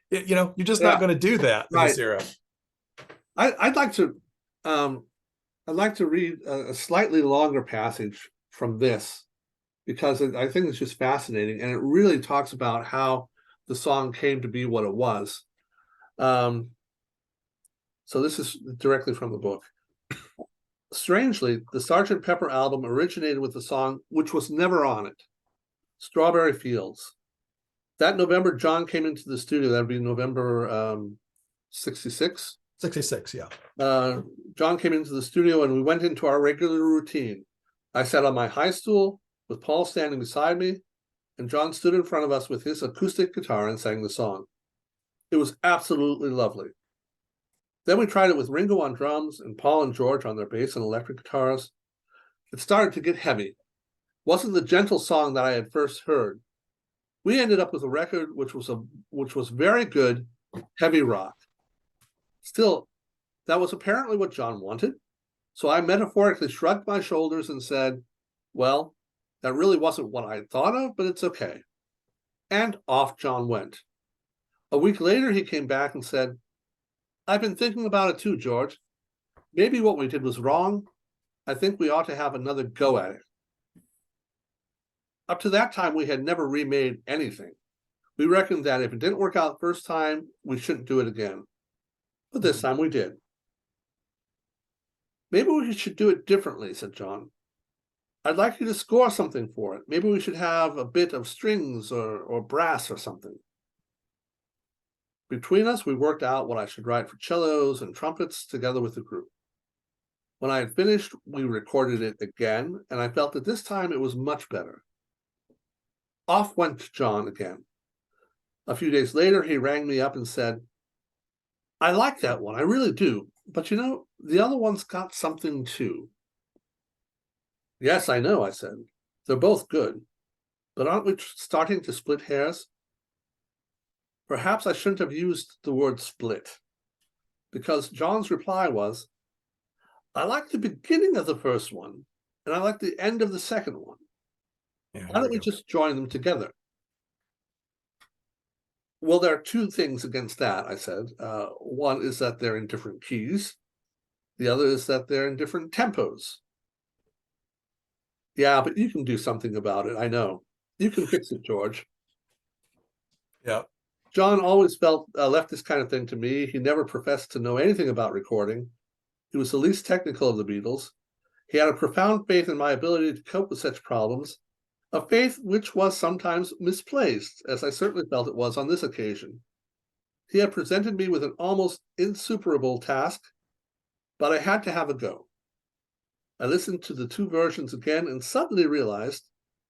You know, you're just not going to do that in this era. I'd like to read a slightly longer passage from this, because I think it's just fascinating, and it really talks about how the song came to be what it was. So this is directly from the book. Strangely, the Sgt. Pepper album originated with the song which was never on it, Strawberry Fields. That November, John came into the studio. That'd be November 66. 66, yeah. John came into the studio and we went into our regular routine. I sat on my high stool with Paul standing beside me, and John stood in front of us with his acoustic guitar and sang the song. It was absolutely lovely. Then we tried it with Ringo on drums and Paul and George on their bass and electric guitars. It started to get heavy. Wasn't the gentle song that I had first heard. We ended up with a record which was very good, heavy rock. Still, that was apparently what John wanted. So I metaphorically shrugged my shoulders and said, well, that really wasn't what I had thought of, but it's okay. And off John went. A week later, he came back and said, I've been thinking about it too, George. Maybe what we did was wrong. I think we ought to have another go at it. Up to that time, we had never remade anything. We reckoned that if it didn't work out the first time, we shouldn't do it again. But this time we did. Maybe we should do it differently, said John. I'd like you to score something for it. Maybe we should have a bit of strings or brass or something. Between us, we worked out what I should write for cellos and trumpets together with the group. When I had finished, we recorded it again, and I felt that this time it was much better. Off went John again. A few days later, he rang me up and said, I like that one, I really do. But you know, the other one's got something too. Yes, I know, I said. They're both good. But aren't we starting to split hairs? Perhaps I shouldn't have used the word split, because John's reply was, I like the beginning of the first one, and I like the end of the second one. Yeah, Why don't we just join them together? Well, there are two things against that, I said. One is that they're in different keys. The other is that they're in different tempos. Yeah, but you can do something about it, I know. You can fix it, George. Yeah. John always left this kind of thing to me. He never professed to know anything about recording. He was the least technical of the Beatles. He had a profound faith in my ability to cope with such problems, a faith which was sometimes misplaced, as I certainly felt it was on this occasion. He had presented me with an almost insuperable task, but I had to have a go. I listened to the two versions again and suddenly realized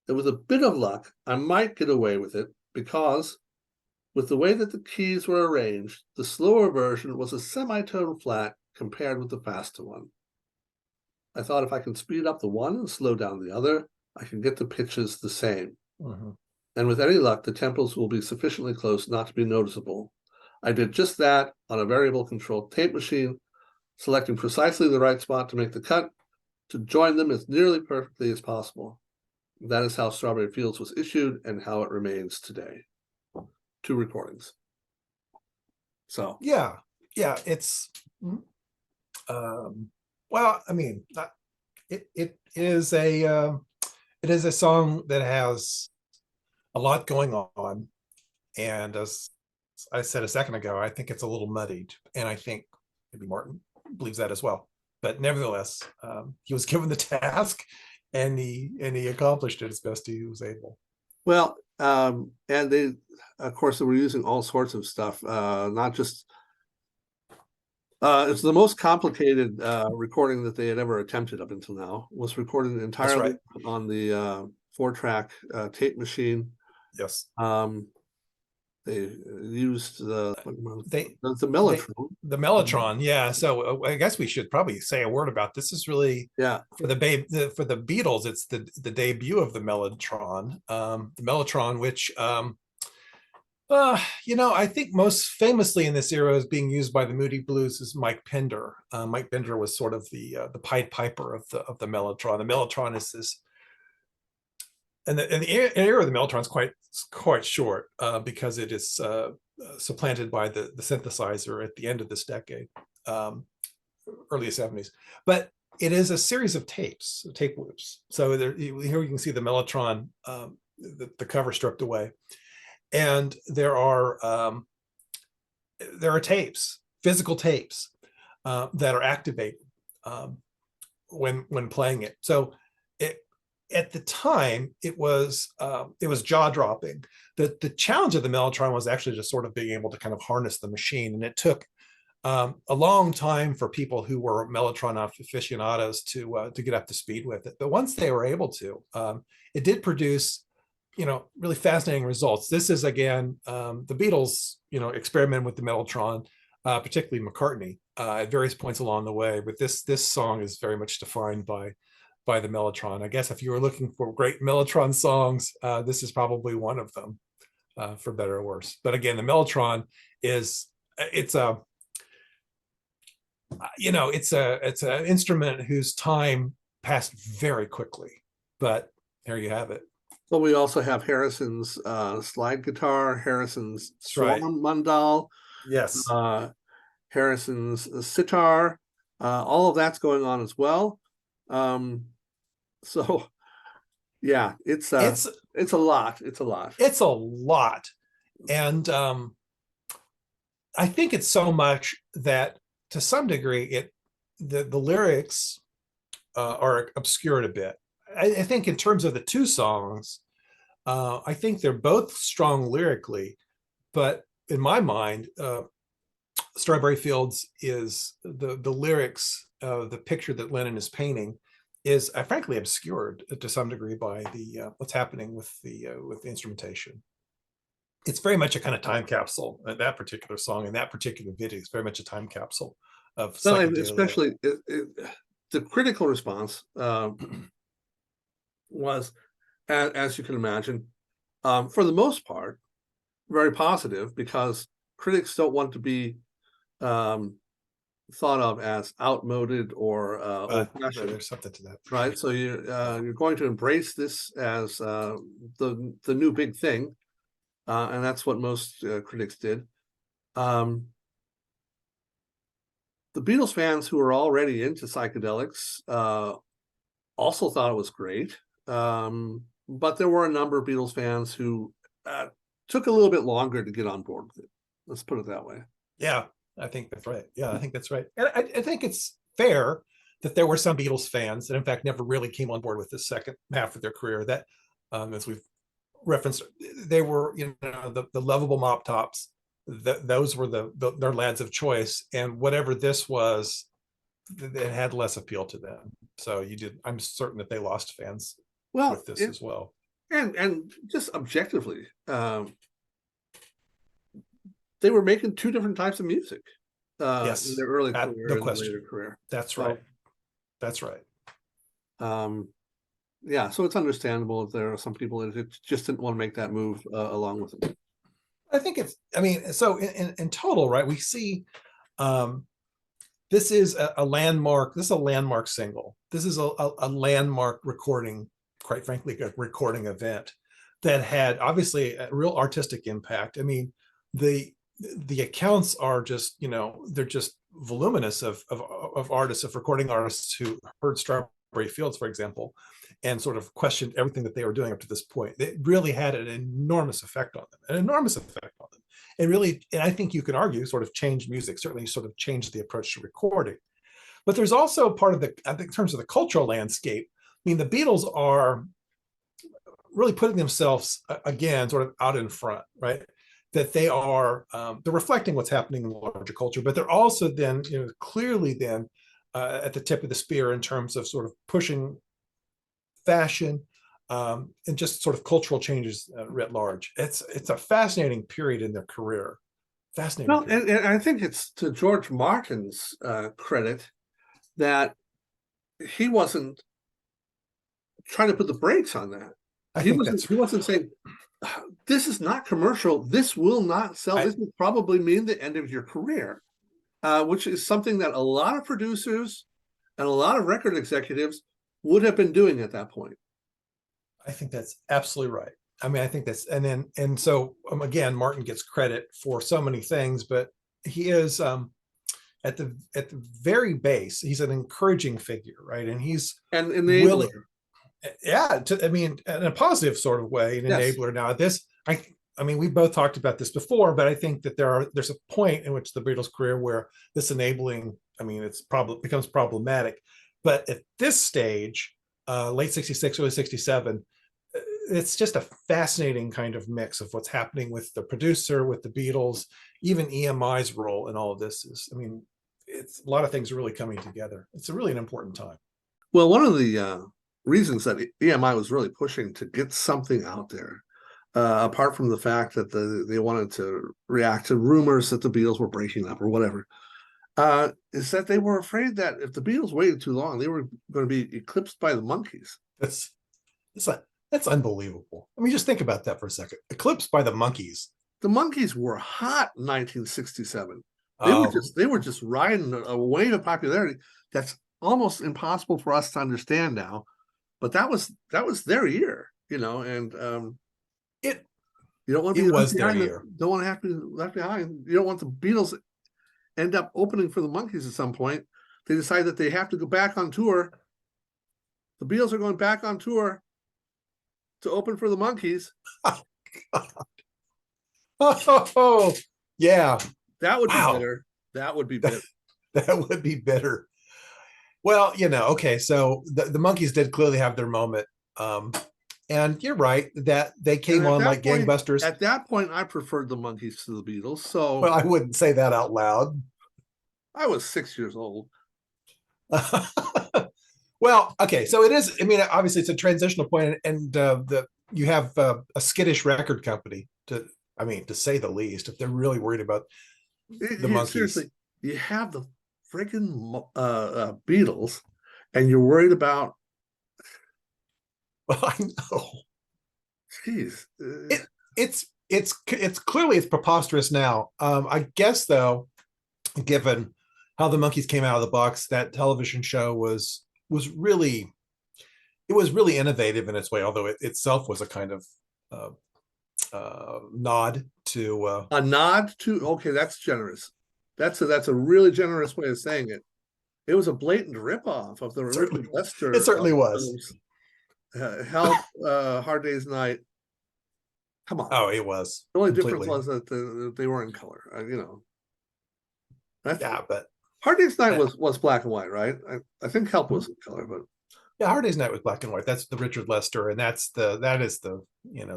that with a bit of luck, I might get away with it because, with the way that the keys were arranged, the slower version was a semitone flat compared with the faster one. I thought if I can speed up the one and slow down the other, I can get the pitches the same. Mhm. And with any luck, the tempos will be sufficiently close not to be noticeable. I did just that on a variable control tape machine, selecting precisely the right spot to make the cut, to join them as nearly perfectly as possible. That is how Strawberry Fields was issued and how it remains today. 2 recordings. So Yeah, it's well, I mean, it is a song that has a lot going on, and as I said a second ago, I think it's a little muddied, and I think maybe Martin believes that as well. But nevertheless, he was given the task, and he accomplished it as best he was able. well, and they, of course, they were using all sorts of stuff, not just. It's the most complicated recording that they had ever attempted up until now. Was recorded entirely on the 4-track tape machine. Yes. They used the They Mellotron. the Mellotron, yeah. So I guess we should probably say a word about this. Is really for the Beatles. It's the debut of the Mellotron, which I think most famously in this era is being used by the Moody Blues is Mike Pender. Mike Pender was sort of the Pied Piper of the Mellotron. The Mellotron is this. And the era of the Mellotron is quite short because it is supplanted by the synthesizer at the end of this decade, early 70s. But it is a series of tape loops. So here you can see the Mellotron, the cover stripped away, and there are tapes, physical tapes that are activated when playing it. So at the time, it was jaw-dropping. The challenge of the Mellotron was actually just sort of being able to kind of harness the machine, and it took a long time for people who were Mellotron aficionados to get up to speed with it. But once they were able to, it did produce, really fascinating results. This is again the Beatles, experiment with the Mellotron, particularly McCartney, at various points along the way. But this song is very much defined by the Mellotron. I guess if you were looking for great Mellotron songs, this is probably one of them, for better or worse. But again, the Mellotron it's an instrument whose time passed very quickly. But there you have it. Well, we also have Harrison's slide guitar, Harrison's right. Swan Mandal, yes, Harrison's sitar, all of that's going on as well. So yeah, it's a lot. It's a lot. It's a lot. And I think it's so much that to some degree the lyrics are obscured a bit. I think in terms of the two songs, I think they're both strong lyrically, but in my mind, Strawberry Fields is the lyrics, the picture that Lennon is painting is frankly obscured to some degree by the what's happening with the instrumentation. It's very much a kind of time capsule. That particular song and that particular video is very much a time capsule of Well, and psychedelia. especially the critical response was, as you can imagine, for the most part, very positive, because critics don't want to be thought of as outmoded or old-fashioned, There's something to that, right? So you're going to embrace this as the new big thing, and that's what most critics did. The Beatles fans who were already into psychedelics also thought it was great, but there were a number of Beatles fans who took a little bit longer to get on board with it. Let's put it that way. Yeah, I think that's right. Yeah, I think that's right. And I think it's fair that there were some Beatles fans that, in fact, never really came on board with the second half of their career. That, as we've referenced, they were, the lovable mop tops. Those were their lads of choice, and whatever this was, it had less appeal to them. So I'm certain that they lost fans with this as well. And just objectively, they were making two different types of music Yes, in their early career no and question. later career. That's right. That's right. Yeah, so it's understandable that there are some people that just didn't want to make that move along with it. I think so in total, right, we see this is a landmark. This is a landmark single. This is a landmark recording, quite frankly, a recording event that had obviously a real artistic impact. I mean, the accounts are just, they're just voluminous of artists, of recording artists who heard Strawberry Fields, for example, and sort of questioned everything that they were doing up to this point. It really had an enormous effect on them, and I think you could argue sort of changed music, certainly sort of changed the approach to recording. But there's also part of I think in terms of the cultural landscape, I mean, the Beatles are really putting themselves again sort of out in front, right? That they are they're reflecting what's happening in the larger culture, but they're also then clearly then at the tip of the spear in terms of sort of pushing fashion and just sort of cultural changes writ large. It's a fascinating period in their career. Fascinating. Well, and I think it's to George Martin's credit that he wasn't trying to put the brakes on that. He wasn't saying, this is not commercial. This will not sell. This will probably mean the end of your career, which is something that a lot of producers and a lot of record executives would have been doing at that point. I think that's absolutely right. I mean, I think that's, and so again, Martin gets credit for so many things, but he is at the very base, he's an encouraging figure, right? And he's an enabler. I mean, in a positive sort of way, an enabler. Now, I mean, we both talked about this before, but I think that there's a point in which the Beatles' career where this enabling, I mean, becomes problematic. But at this stage, late 66, early 67, it's just a fascinating kind of mix of what's happening with the producer, with the Beatles, even EMI's role in all of this is, I mean, it's a lot of things are really coming together. It's really an important time. Well, one of the reasons that EMI was really pushing to get something out there, apart from the fact that they wanted to react to rumors that the Beatles were breaking up or whatever, is that they were afraid that if the Beatles waited too long, they were going to be eclipsed by the Monkees. That's unbelievable. I mean, just think about that for a second. Eclipsed by the Monkees. The Monkees were hot in 1967. They were just riding a wave of popularity that's almost impossible for us to understand now. But that was their year, and you don't want to be left behind. Don't want to have to be left behind. You don't want the Beatles end up opening for the Monkees at some point. They decide that they have to go back on tour. The Beatles are going back on tour to open for the Monkees. Oh, yeah. That would be bitter. That would be bitter. That would be bitter. Well, okay, so the Monkees did clearly have their moment. And you're right that they came on like gangbusters. At that point, I preferred the Monkees to the Beatles. So, well, I wouldn't say that out loud. I was 6 years old. Well, okay, so it is. I mean, obviously, it's a transitional point, and the you have a skittish record company to, I mean, to say the least, if they're really worried about the monkeys. Seriously, you have the freaking Beatles, and you're worried about, Well, I know geez, it. It's clearly it's preposterous now. I guess though, given how the monkeys came out of the box, that television show was really it was really innovative in its way, although it itself was a kind of uh, nod to a nod to, okay, that's generous. That's a really generous way of saying it. It was a blatant ripoff of the certainly Richard Lester it certainly was. films, Help, Hard Day's Night. Come on. Oh, it was The only difference completely. was that they were in color. That's Yeah, but Hard Day's Night uh, was black and white, right? I think Help was in color, but yeah, Hard Day's Night was black and white. That's the Richard Lester, and that is the,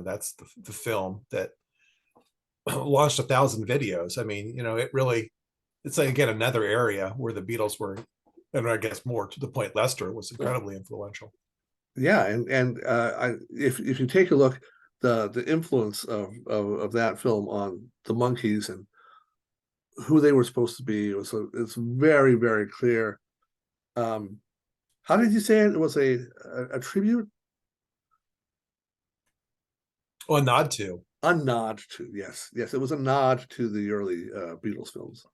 that's the film that launched 1,000 videos. I mean, it really, it's like, again, another area where the Beatles were, and I guess more to the point, Lester was incredibly influential. yeah, and if you take a look, the influence of that film on the Monkees and who they were supposed to be, it's very, very clear. How did you say it? It was a tribute, Well, a nod to. a nod to, yes, yes, it was a nod to the early Beatles films.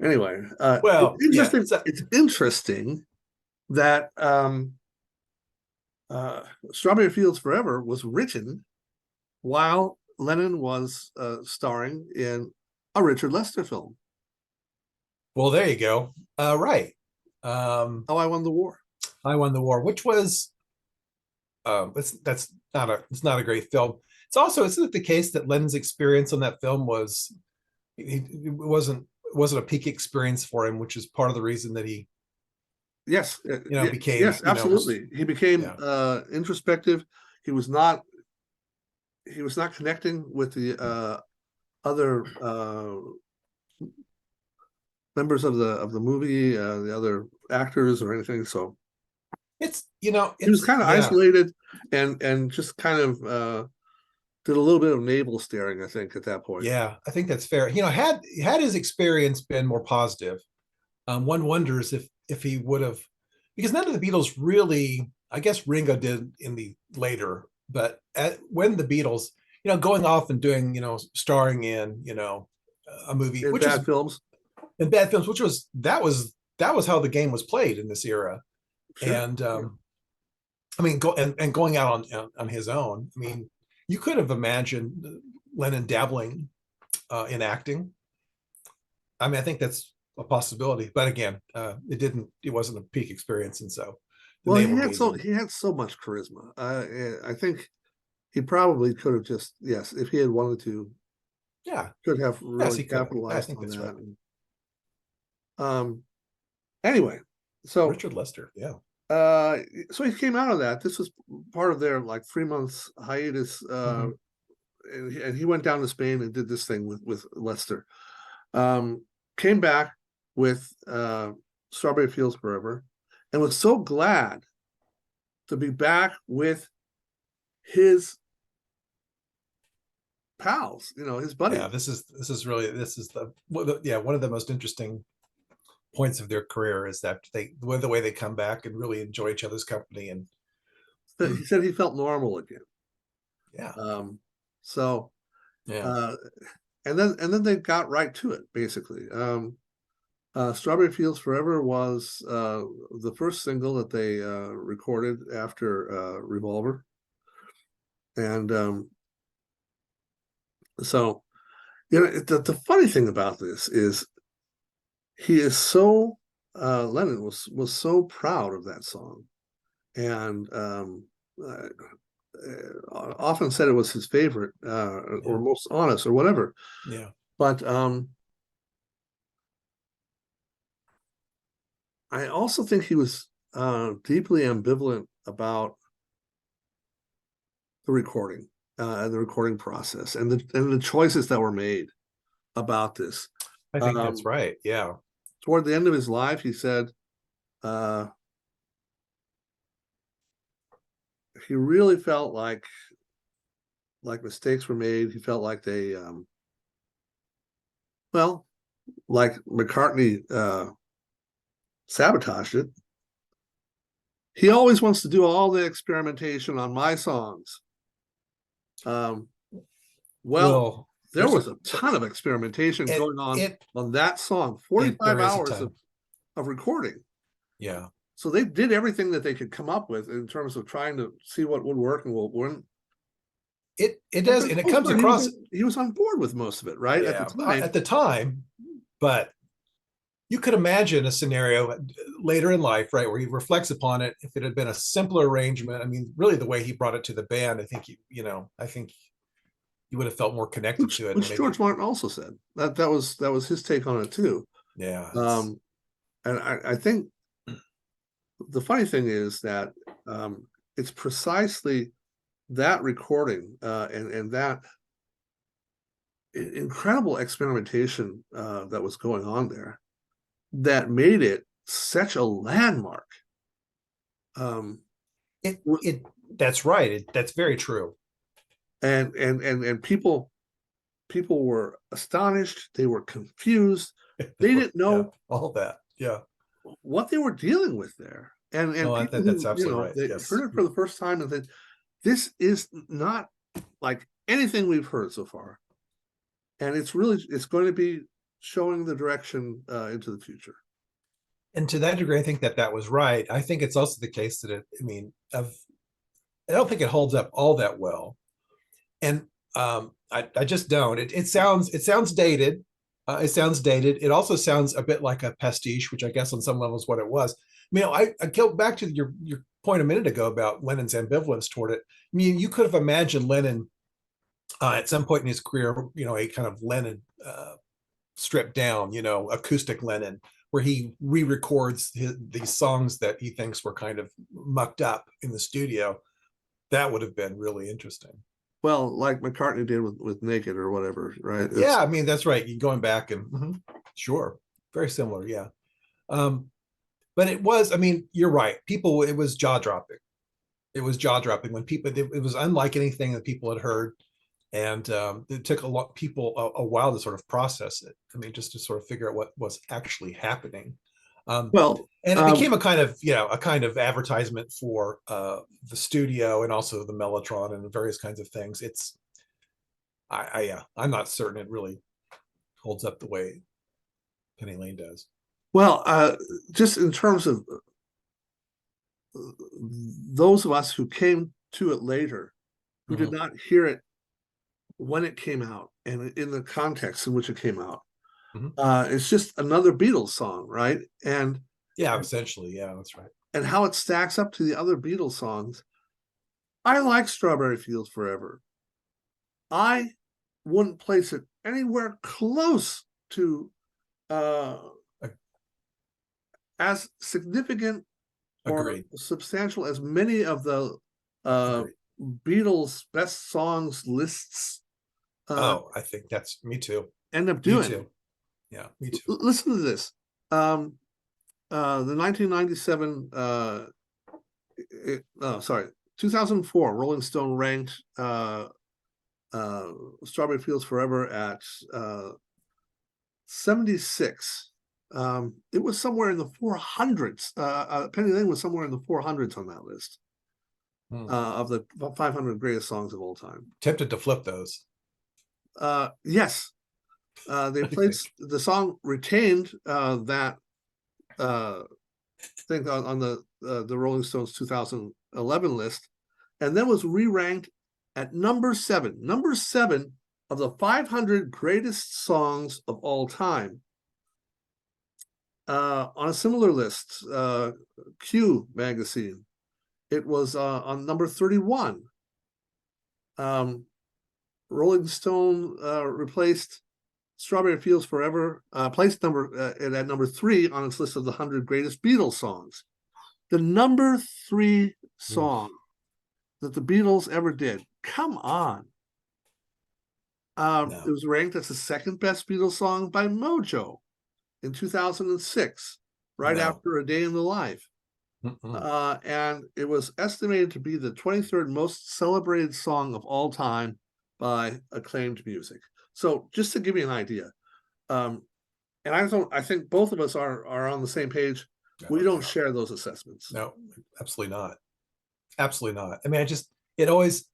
Anyway, Well, yeah. So, it's interesting that Strawberry Fields Forever was written while Lennon was starring in a Richard Lester film. well, there you go. Right. How I Won the War. I Won the War, which was it's not a great film. It's also, isn't it the case that Lennon's experience on that film was, it wasn't a peak experience for him, which is part of the reason that he Yes, became, yes, absolutely. He became yeah. introspective. He was not connecting with the other members of the movie, the other actors or anything. So It's he was it's kind of yeah. isolated and just kind of did a little bit of navel staring, I think, at that point. Yeah, I think that's fair. Had his experience been more positive, one wonders if he would have, because none of the Beatles really, I guess Ringo did in the later, but when the Beatles, going off and doing, starring in, a movie, In which is bad films, in bad films, that was how the game was played in this era. sure. And Yeah. I mean, and going out on his own. I mean, you could have imagined Lennon dabbling in acting. I mean, I think that's a possibility, but again, it didn't. It wasn't a peak experience, and so the Well, navel gazing. he had so much charisma. I think he probably could have just, yes, if he had wanted to, Yeah, could have yes, really he could have. I capitalized think on that's right. that. Anyway, so Richard Lester. Yeah. uh, so he came out of that. This was part of their like 3 months hiatus. Mm-hmm. And he went down to Spain and did this thing with Lester. Came back with Strawberry Fields Forever, and was so glad to be back with his pals, his Yeah, buddies. this is really, this is yeah, one of the most interesting points of their career is that the way they come back and really enjoy each other's company. And He said he felt normal again. yeah, So yeah, uh, and then they got right to it, basically. Strawberry Fields Forever was the first single that they recorded after Revolver. And so, the funny thing about this is he is so, Lennon was so proud of that song, and uh, often said it was his favorite or yeah, most honest or whatever. yeah, But I also think he was deeply ambivalent about the recording process, and the choices that were made about this. I think that's Um, right. Yeah, Toward the end of his life, he said, uh, he really felt like mistakes were made. He felt like they, well, like McCartney sabotaged it. He always wants to do all the experimentation on my songs. Well, Well, there was a ton of experimentation going on that song. 45 hours of recording. Yeah. So they did everything that they could come up with in terms of trying to see what would work and what wouldn't. It does, and it comes across. He was on board with most of it, right? Yeah, at the time, but you could imagine a scenario later in life, right, where he reflects upon it. If it had been a simpler arrangement, I mean, really the way he brought it to the band, I think I think he would have felt more connected to it. Which George Martin also said that was his take on it too. Yeah. And I think the funny thing is that it's precisely that recording and that incredible experimentation that was going on there that made it such a landmark. That's right. That's very true. And people were astonished. They were confused. They didn't know all that. Yeah. What they were dealing with there. And people that's absolutely right. They heard it for the first time and said, this is not like anything we've heard so far. And it's going to be showing the direction into the future. And to that degree, I think that was right. I think it's also the case that I don't think it holds up all that well. And I just don't. It sounds dated. It sounds dated. It also sounds a bit like a pastiche, which I guess on some level is what it was. I go back to your point a minute ago about Lennon's ambivalence toward it. I mean, you could have imagined Lennon at some point in his career, a kind of Lennon stripped down, acoustic Lennon, where he re-records these songs that he thinks were kind of mucked up in the studio. That would have been really interesting. Well, like McCartney did with Naked or whatever, right? Yeah, I mean, that's right. You're going back and sure, very similar. Yeah. But it was, you're right. It was jaw-dropping. It was jaw-dropping when it was unlike anything that people had heard. And it took people a while to sort of process it. Just to sort of figure out what was actually happening. And it became a kind of advertisement for the studio and also the Mellotron and various kinds of things. I'm not certain it really holds up the way Penny Lane does. Well, just in terms of those of us who came to it later, who did not hear it when it came out and in the context in which it came out, it's just another Beatles song, right? And yeah, essentially, yeah, that's right. And how it stacks up to the other Beatles songs. I like Strawberry Fields Forever. I wouldn't place it anywhere close to as significant or substantial as many of the Beatles best songs lists. I think that's me too. End up doing. Me too. Yeah, me too. Listen to this. The 1997 2004 Rolling Stone ranked Strawberry Fields Forever at 76. It was somewhere in the 400s. Penny Lane was somewhere in the 400s on that list of the 500 greatest songs of all time. Tempted to flip those. Yes. They placed the song, retained that thing on the Rolling Stones 2011 list, and then was re-ranked at number 7 of the 500 greatest songs of all time. On a similar list, Q magazine, it was on number 31. Rolling Stone replaced Strawberry Fields Forever, placed it at number 3 on its list of the 100 greatest Beatles songs. The number 3 song that the Beatles ever did. Come on. No. It was ranked as the second best Beatles song by Mojo in 2006, right after A Day in the Life. And it was estimated to be the 23rd most celebrated song of all time by acclaimed music. So just to give you an idea, and I think both of us are on the same page. We don't share those assessments. No, absolutely not. Absolutely not. I mean, it always,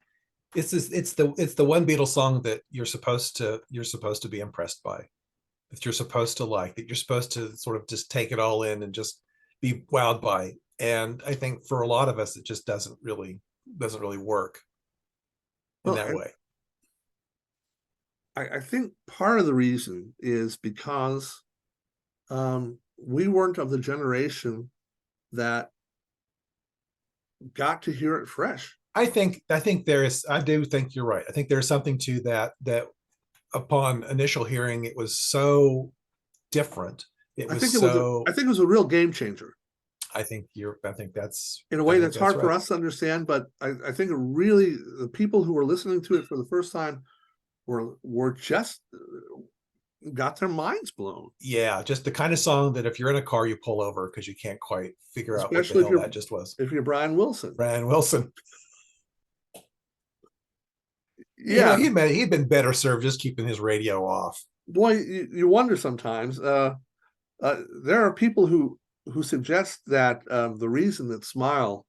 it's the one Beatles song that you're supposed to be impressed by, that you're supposed to like, that you're supposed to sort of just take it all in and just be wowed by. And I think for a lot of us, it just doesn't really work in that way. I think part of the reason is because we weren't of the generation that got to hear it fresh. I do think you're right. I think there's something to that upon initial hearing, it was so different. I think it was a real game changer. I think that's in a way that's hard for us to understand, but I think really the people who were listening to it for the first time were just got their minds blown. Yeah, just the kind of song that if you're in a car, you pull over because you can't quite figure out what the hell that just was. If you're Brian Wilson. Yeah, he'd been better served just keeping his radio off. Boy, you wonder sometimes. There are people who suggest that the reason that Smile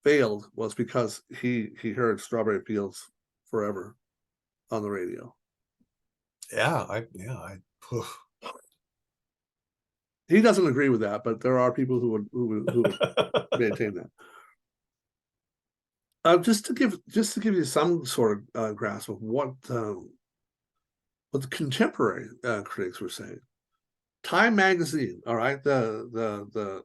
failed was because he heard Strawberry Fields Forever on the radio. He doesn't agree with that, but there are people who would maintain that. Just to give you some sort of grasp of what the contemporary critics were saying. Time magazine, all right, the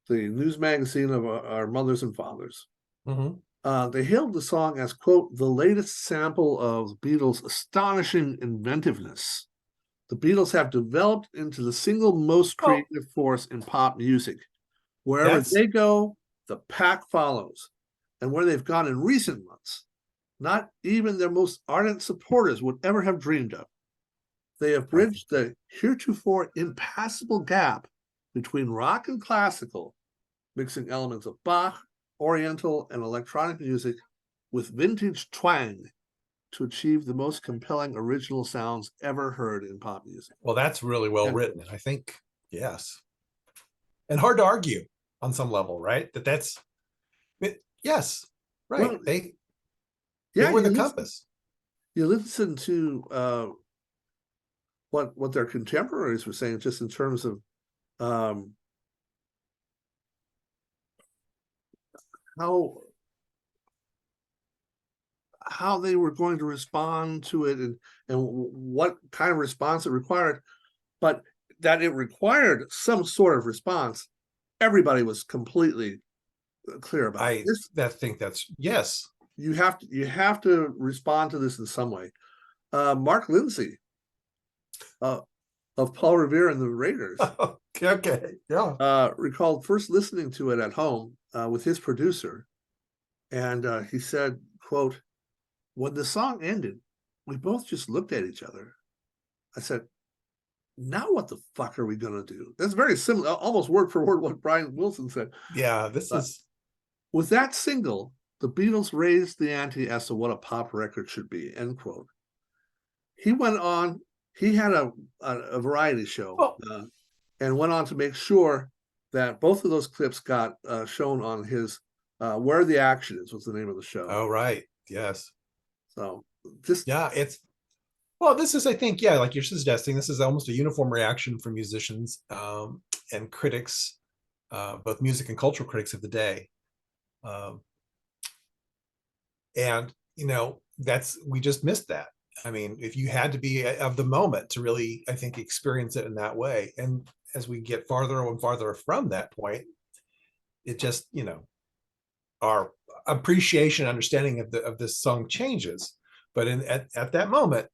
news magazine of our mothers and fathers. They hailed the song as, quote, the latest sample of Beatles' astonishing inventiveness. The Beatles have developed into the single most creative force in pop music. Wherever they go, the pack follows. And where they've gone in recent months, not even their most ardent supporters would ever have dreamed of. They have bridged the heretofore impassable gap between rock and classical, mixing elements of Bach, Oriental, and electronic music with vintage twang to achieve the most compelling original sounds ever heard in pop music. Well, that's really well written. I think, yes. And hard to argue on some level, right? Yes, right. Well, they were the compass. You listen to what their contemporaries were saying, just in terms of how they were going to respond to it, and what kind of response it required, but that it required some sort of response. Everybody was completely clear about this. I think that's yes. You have to respond to this in some way. Mark Lindsay of Paul Revere and the Raiders. Recalled first listening to it at home with his producer, and he said, quote, when the song ended, we both just looked at each other. I said, now what the fuck are we gonna do? That's very similar, almost word for word what Brian Wilson said. Yeah, this is with that single, the Beatles raised the ante as to what a pop record should be, end quote. He went on, he had a variety show and went on to make sure that both of those clips got shown on his Where the Action Is was the name of the show. Oh, right. Yes. So this is, I think, like you're suggesting, this is almost a uniform reaction from musicians and critics, both music and cultural critics of the day. And, we just missed that. I mean, if you had to be of the moment to really, I think, experience it in that way. And as we get farther and farther from that point, it just, our appreciation, understanding of this song changes. But at that moment,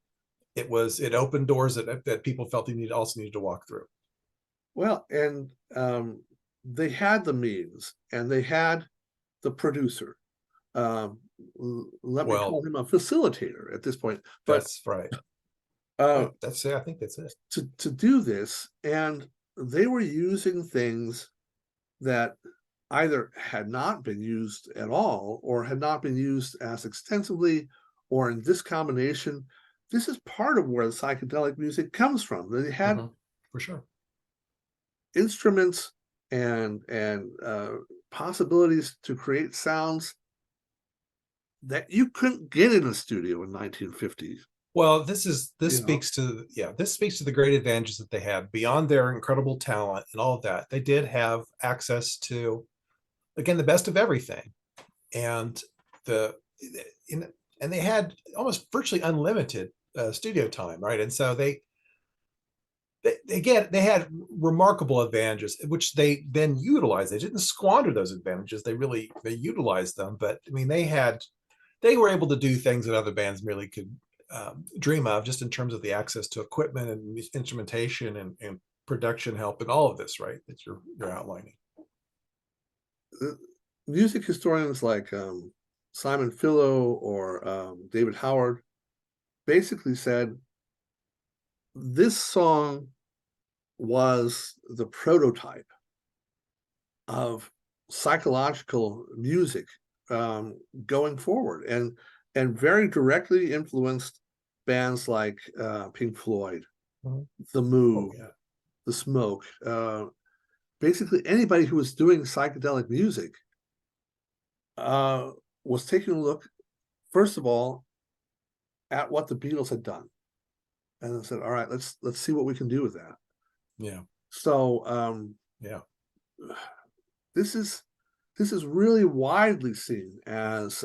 it opened doors that people felt they also needed to walk through. Well, and they had the means, and they had the producer. Let me call him a facilitator at this point. But that's right. I think that's it. To do this, and they were using things that either had not been used at all or had not been used as extensively or in this combination. This is part of where the psychedelic music comes from. They had For sure. instruments and possibilities to create sounds that you couldn't get in a studio in 1950s. Well, this You know, speaks to, yeah, this speaks to the great advantages that they had beyond their incredible talent and all of that. They did have access to, again, the best of everything, and the in, and they had almost virtually unlimited studio time, right? And so they had remarkable advantages, which they then utilized. They didn't squander those advantages. They utilized them. But I mean, they were able to do things that other bands merely could dream of, just in terms of the access to equipment and instrumentation and production help and all of this, right? That you're outlining. music historians like Simon Phillo or David Howard basically said this song was the prototype of psychological music going forward, and very directly influenced bands like Pink Floyd, The Move, Yeah. The Smoke. Basically, anybody who was doing psychedelic music was taking a look, first of all, at what the Beatles had done, and said, "All right, let's see what we can do with that." Yeah. So Yeah. this is really widely seen as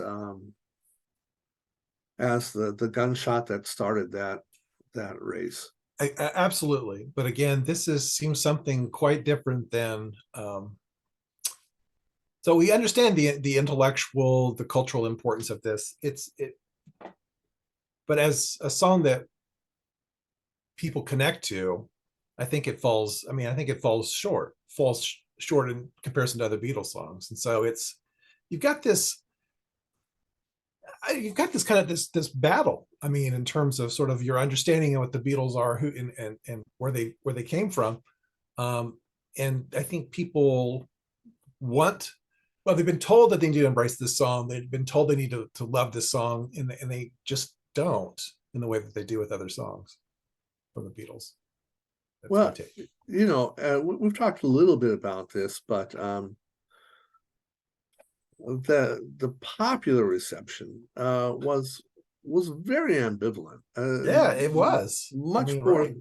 the gunshot that started that race. Absolutely. But again, seems something quite different than so we understand the intellectual, the cultural importance of this. But as a song that people connect to, I think it falls. I mean, I think it falls short in comparison to other Beatles songs. And so you've got this kind of this battle. I mean, in terms of sort of your understanding of what the Beatles are, who and where they came from. And I think people want, well, they've been told that they need to embrace this song. They've been told they need to love this song, and they just don't in the way that they do with other songs from the Beatles. That's my Well, take. we've talked a little bit about this, but the popular reception was very ambivalent. Yeah, it was. I Much mean, more right.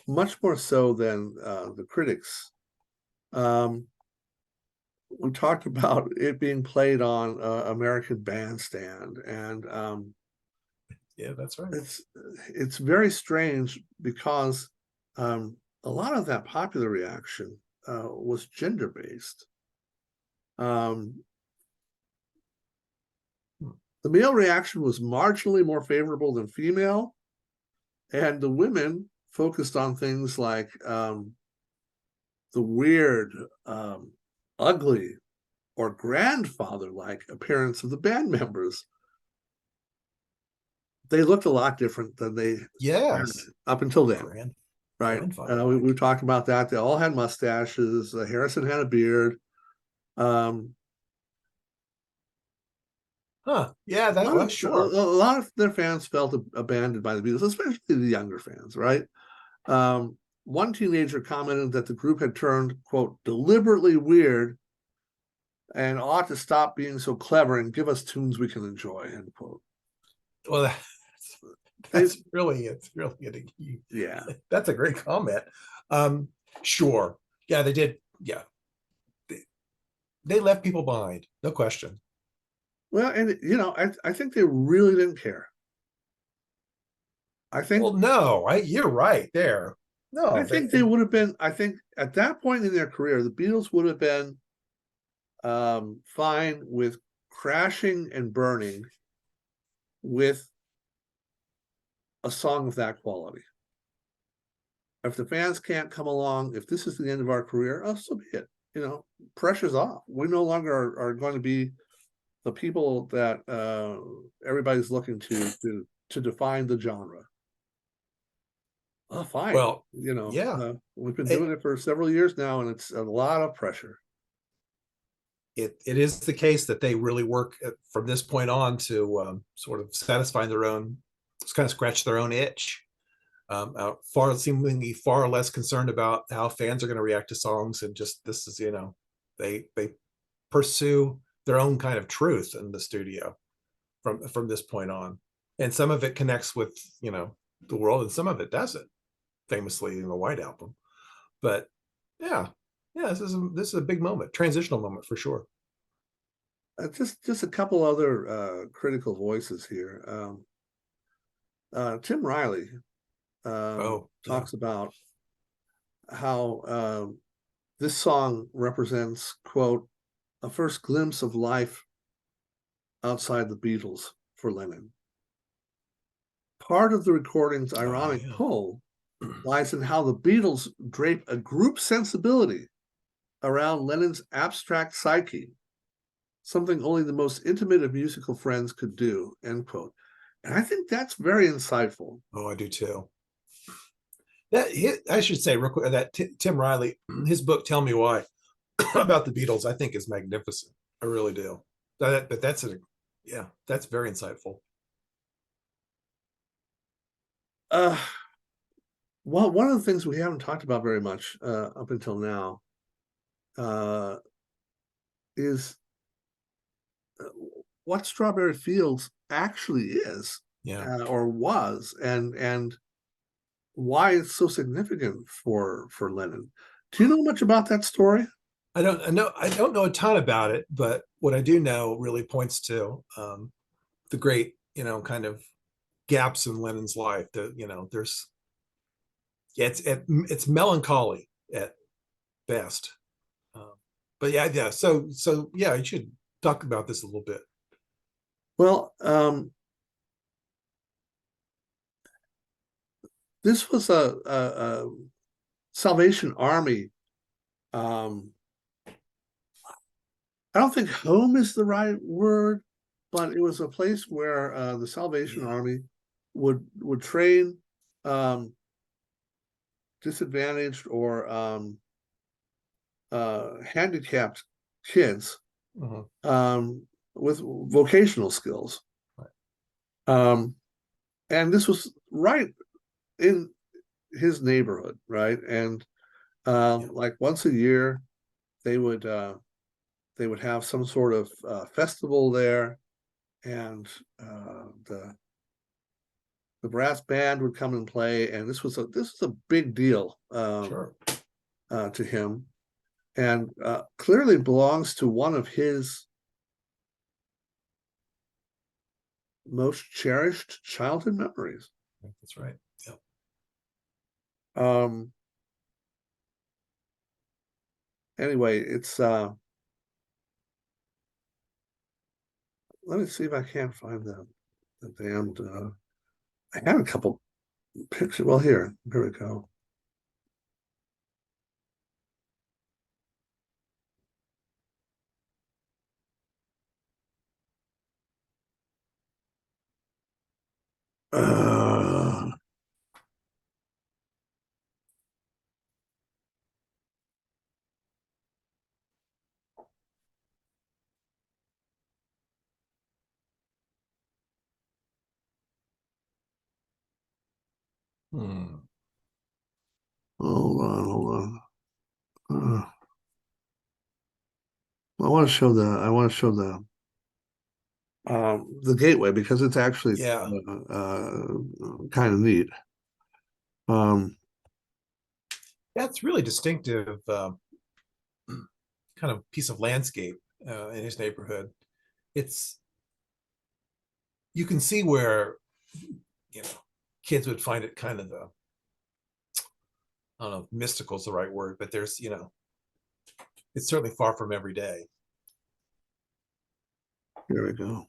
much more so than the critics. We talked about it being played on American Bandstand, and Yeah, that's right. it's very strange because a lot of that popular reaction was gender based. Um, the male reaction was marginally more favorable than female, and the women focused on things like the weird, ugly, or grandfather-like appearance of the band members. They looked a lot different than they had Yes. up until then, right? Grandfather We like. talked about that. They all had mustaches. Harrison had a beard. Um, Huh. Yeah, that was a sure. lot of their fans felt abandoned by the Beatles, especially the younger fans, right? One teenager commented that the group had turned, quote, deliberately weird and ought to stop being so clever and give us tunes we can enjoy, end quote. Well, They, it's really yeah. that's a great comment. Sure. Yeah, they did. Yeah. They left people behind, no question. Well, and I think they really didn't care. I think Well, no, you're right there. I No, think they would have been. I think at that point in their career, the Beatles would have been fine with crashing and burning with a song of that quality. If the fans can't come along, if this is the end of our career, oh, so be it. Pressure's off. We no longer are going to be the people that everybody's looking to define the genre. Oh, fine. well, yeah. We've been doing it for several years now, and it's a lot of pressure. it is the case that they really work from this point on to sort of satisfy their own, just kind of scratch their own itch. Far seemingly far less concerned about how fans are going to react to songs, and just this is, they pursue their own kind of truth in the studio from this point on, and some of it connects with the world, and some of it doesn't. Famously in the White Album, but yeah, yeah, this is a big moment, transitional moment for sure. Just a couple other critical voices here. Tim Riley Oh yeah, talks about how this song represents, quote, a first glimpse of life outside the Beatles for Lennon. Part of the recording's oh ironic yeah. pull lies in how the Beatles drape a group sensibility around Lennon's abstract psyche, something only the most intimate of musical friends could do, end quote. And I think that's very insightful. Oh, I do too. That I should say real quick that Tim Riley, his book "Tell Me Why" about the Beatles, I think is magnificent. I really do. But that's yeah, that's very insightful. Uh, well, one of the things we haven't talked about very much up until now uh, is what Strawberry Fields actually is Yeah, or was, and why it's so significant for Lennon. Do you know much about that story? I don't know a ton about it, but what I do know really points to the great, kind of gaps in Lennon's life. That there's yeah, it's melancholy at best. Um, but yeah, yeah. So yeah, I should talk about this a little bit. Well, this was a Salvation Army. Um, I don't think home is the right word, but it was a place where the Salvation Yeah. Army would train disadvantaged or handicapped kids Uh-huh. with vocational skills. Right. Um, and this was right in his neighborhood, right? And Yeah. like once a year, they would they would have some sort of festival there, and the brass band would come and play, and this was a big deal Sure. to him, and clearly belongs to one of his most cherished childhood memories. That's right. Yeah. Um, anyway, it's let me see if I can't find the damned. I had a couple pictures. Well, here we go. Uh, Hmm. hold on. I want to show the gateway because it's actually Yeah. kind of neat. Um, That's really distinctive, kind of piece of landscape in his neighborhood. It's You can see where you know kids would find it kind of I don't know if mystical is the right word, but there's it's certainly far from every day. here we go.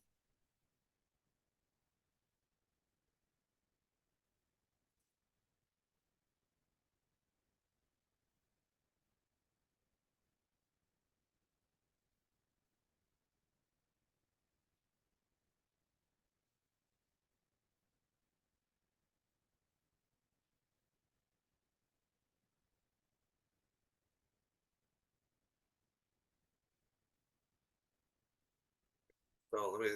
So let me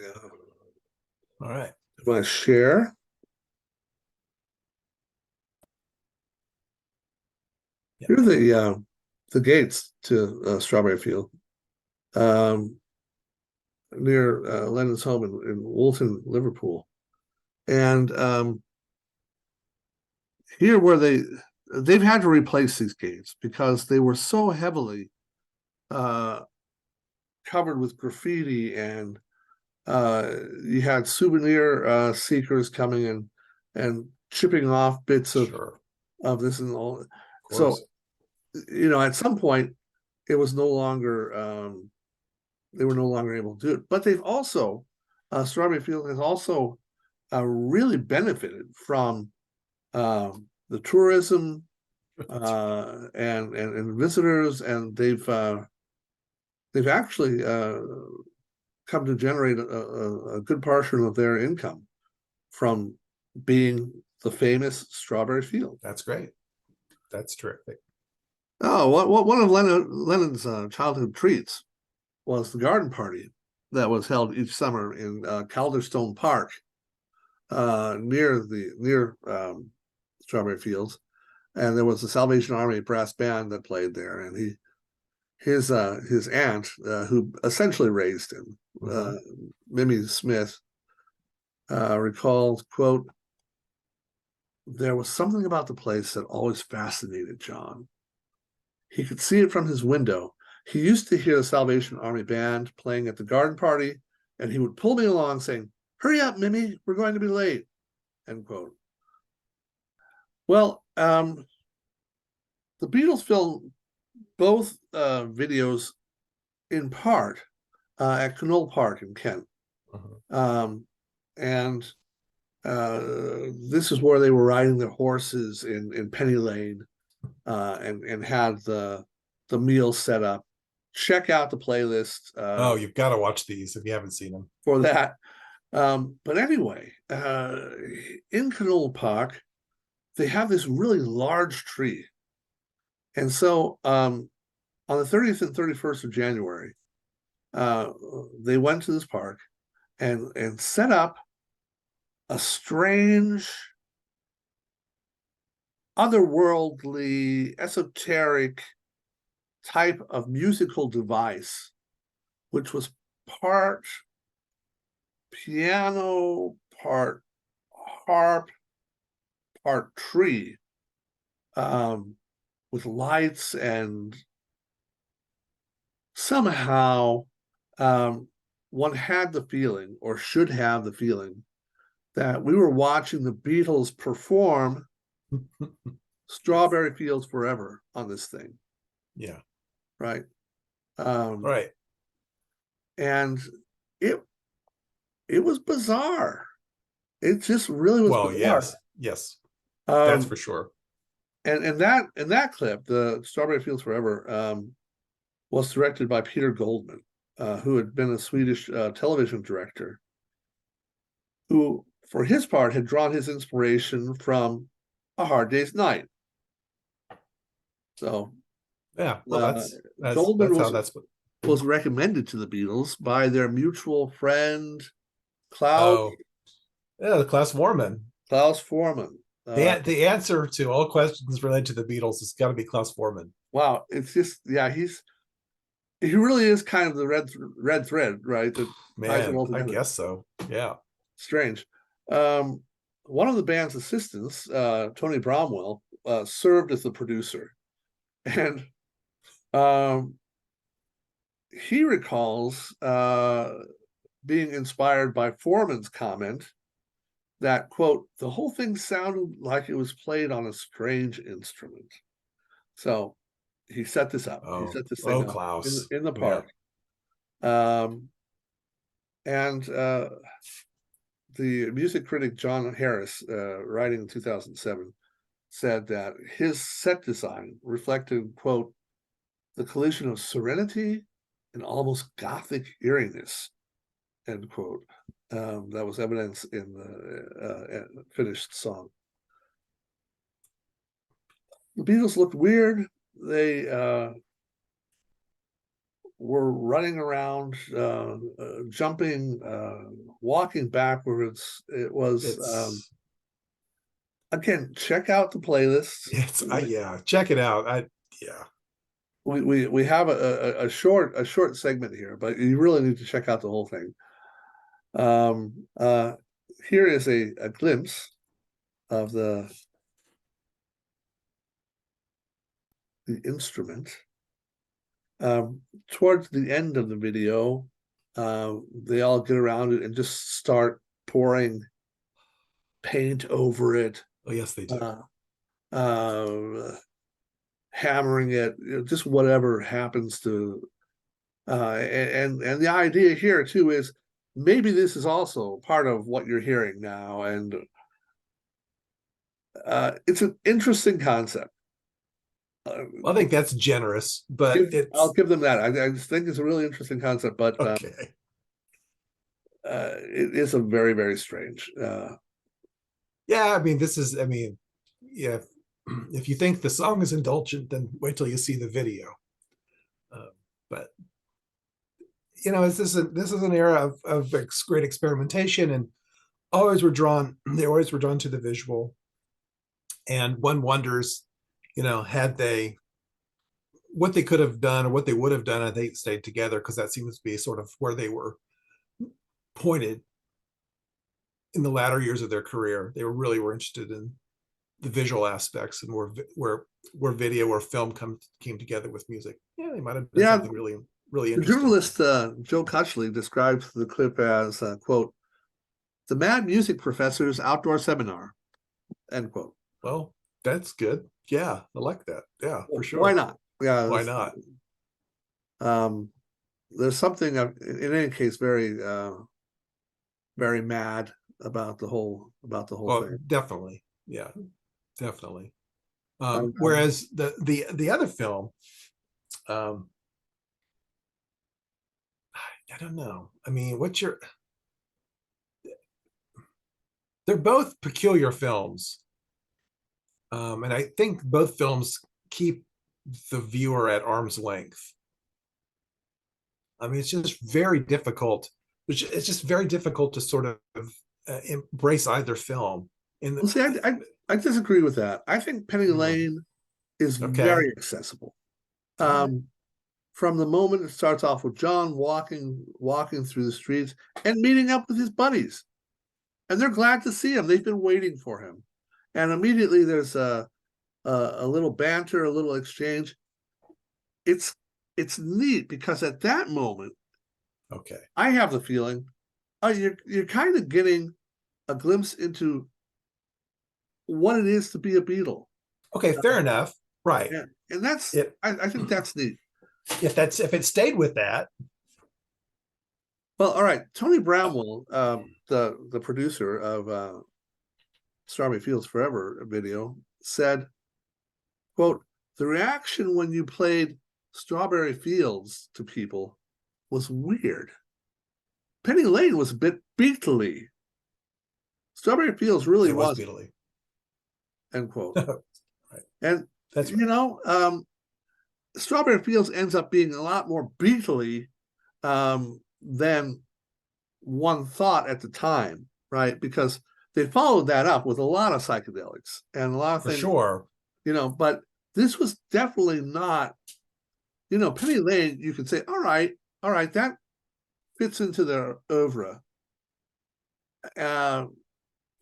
All right. do I share. Yeah. Here are the gates to Strawberry Field, near Lennon's home in Woolton, Liverpool, and here where they've had to replace these gates because they were so heavily covered with graffiti, and you had souvenir seekers coming in and chipping off bits Sure. of this and all. Of So, course. at some point, it was no longer they were no longer able to do it. But they've also Strawberry Field has also really benefited from the tourism and visitors, and they've actually come to generate a good portion of their income from being the famous Strawberry Field. That's great. That's terrific. Oh, one of Lennon's childhood treats was the garden party that was held each summer in Calderstone Park, near Strawberry Fields, and there was a Salvation Army brass band that played there, and his aunt, who essentially raised him, Mimi Smith, recalled, quote, "There was something about the place that always fascinated John. He could see it from his window. He used to hear the Salvation Army band playing at the garden party, and he would pull me along saying, 'Hurry up, Mimi, we're going to be late,'" end quote. Well, the Beatles filmed both videos in part at Knoll Park in Kent. And this is where they were riding their horses in Penny Lane, and had the meal set up. Check out the playlist Oh, you've got to watch these if you haven't seen them. for that. But anyway, in Knoll Park, they have this really large tree. And so on the 30th and 31st of January, they went to this park and set up a strange, otherworldly, esoteric type of musical device, which was part piano, part harp, part tree, with lights, and somehow one had the feeling, or should have the feeling, that we were watching the Beatles perform Strawberry Fields Forever on this thing. Yeah. Right. Right. And it was bizarre. It just really was bizarre. Yes. That's for sure. And that clip, the Strawberry Fields Forever, was directed by Peter Goldman, who had been a Swedish television director, who, for his part, had drawn his inspiration from A Hard Day's Night. So, yeah, well, Goldman that's was recommended to the Beatles by their mutual friend Klaus. Oh, yeah, Klaus Voormann. Klaus Voormann. The answer to all questions related to the Beatles has got to be Klaus Voormann. Wow, it's just, yeah, he really is kind of the red thread, right? That ties it all Man, I together. guess so. Yeah. Strange. One of the band's assistants, Tony Bromwell, served as the producer, and he recalls being inspired by Foreman's comment that, quote, "the whole thing sounded like it was played on a strange instrument." So he set this up. He set this thing up Klaus. in the park. Yeah. And the music critic John Harris, writing in 2007, said that his set design reflected, quote, "the collision of serenity and almost gothic eeriness," end quote. That was evidence in the finished song. The Beatles looked weird. They were running around, jumping, walking backwards. It was again, check out the playlist. Yeah, check it out. Yeah. We have a short segment here, but you really need to check out the whole thing. Here is a glimpse of the instrument. Towards the end of the video, they all get around it and just start pouring paint over it. Oh, yes, they do. Hammering it, just whatever happens to. And the idea here too is maybe this is also part of what you're hearing now, and it's an interesting concept. I think that's generous, but I'll give them that. I just think it's a really interesting concept, but okay. It is a very, very strange. Yeah, I mean, yeah, if you think the song is indulgent, then wait till you see the video. But this is an era of great experimentation, and they always were drawn to the visual. And one wonders, had they, what they could have done or what they would have done had they stayed together, because that seems to be sort of where they were pointed in the latter years of their career. They really were interested in the visual aspects, and where video or film came together with music. Yeah, they might have done something really, really interesting. The journalist Joe Cutchley describes the clip as, quote, "The Mad Music Professor's Outdoor Seminar," end quote. Well, that's good. Yeah, I like that. Yeah, for sure. Why not? Yeah, why not? There's something in any case very very mad about the whole thing. Definitely. Yeah, definitely. Whereas the other film, I don't know. I mean, they're both peculiar films. And I think both films keep the viewer at arm's length. I mean, it's just very difficult. It's just very difficult to sort of embrace either film. See, I disagree with that. I think Penny Lane is very accessible. From the moment it starts off with John walking through the streets and meeting up with his buddies, and they're glad to see him. They've been waiting for him, and immediately there's a little banter, a little exchange. It's neat because at that moment, I have the feeling, you're kind of getting a glimpse into what it is to be a Beatle. Okay, fair enough. Right. Yeah. And that's I think that's neat. If it stayed with that. Well, all right. Tony Bramwell, the producer of Strawberry Fields Forever video, said, quote, "The reaction when you played Strawberry Fields to people was weird. Penny Lane was a bit Beatley. Strawberry Fields really was Beatley." End quote. Right. And that's Strawberry Fields ends up being a lot more Beatley than one thought at the time, right? Because they followed that up with a lot of psychedelics and a lot of things. For sure. But this was definitely not, Penny Lane, you could say, all right, that fits into their oeuvre.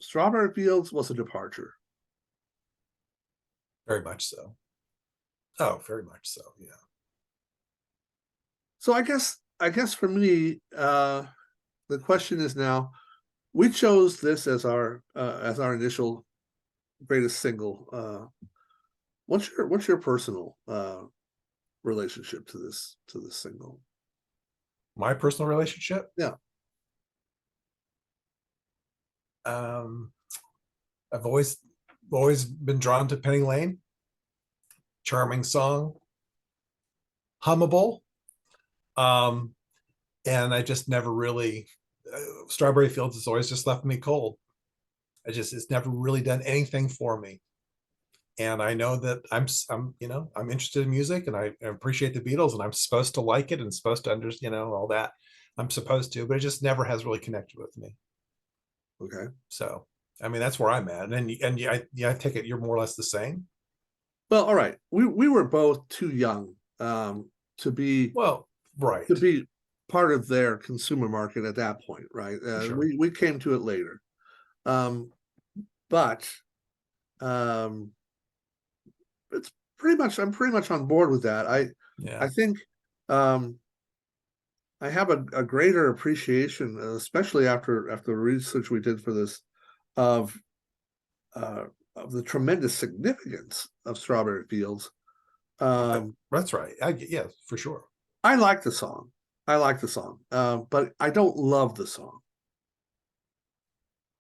Strawberry Fields was a departure. Very much so. Oh, very much so. Yeah. So I guess for me, the question is now, we chose this as our initial greatest single. What's your personal relationship to this single? My personal relationship? Yeah. I've always been drawn to Penny Lane. Charming song, hummable, and I just never really. Strawberry Fields has always just left me cold. It's never really done anything for me, and I know that I'm you know, I'm interested in music, and I appreciate the Beatles, and I'm supposed to like it and supposed to understand, you know, all that. I'm supposed to, but it just never has really connected with me. Okay. So, I mean, that's where I'm at. I take it you're more or less the same. Well, all right. We were both too young to be Well, right. to be part of their consumer market at that point, right? Sure. We came to it later. But it's I'm pretty much on board with that. Yeah. I think I have a greater appreciation, especially after the research we did for this, of the tremendous significance of Strawberry Fields. That's right. Yeah, for sure. I like the song. I like the song, but I don't love the song.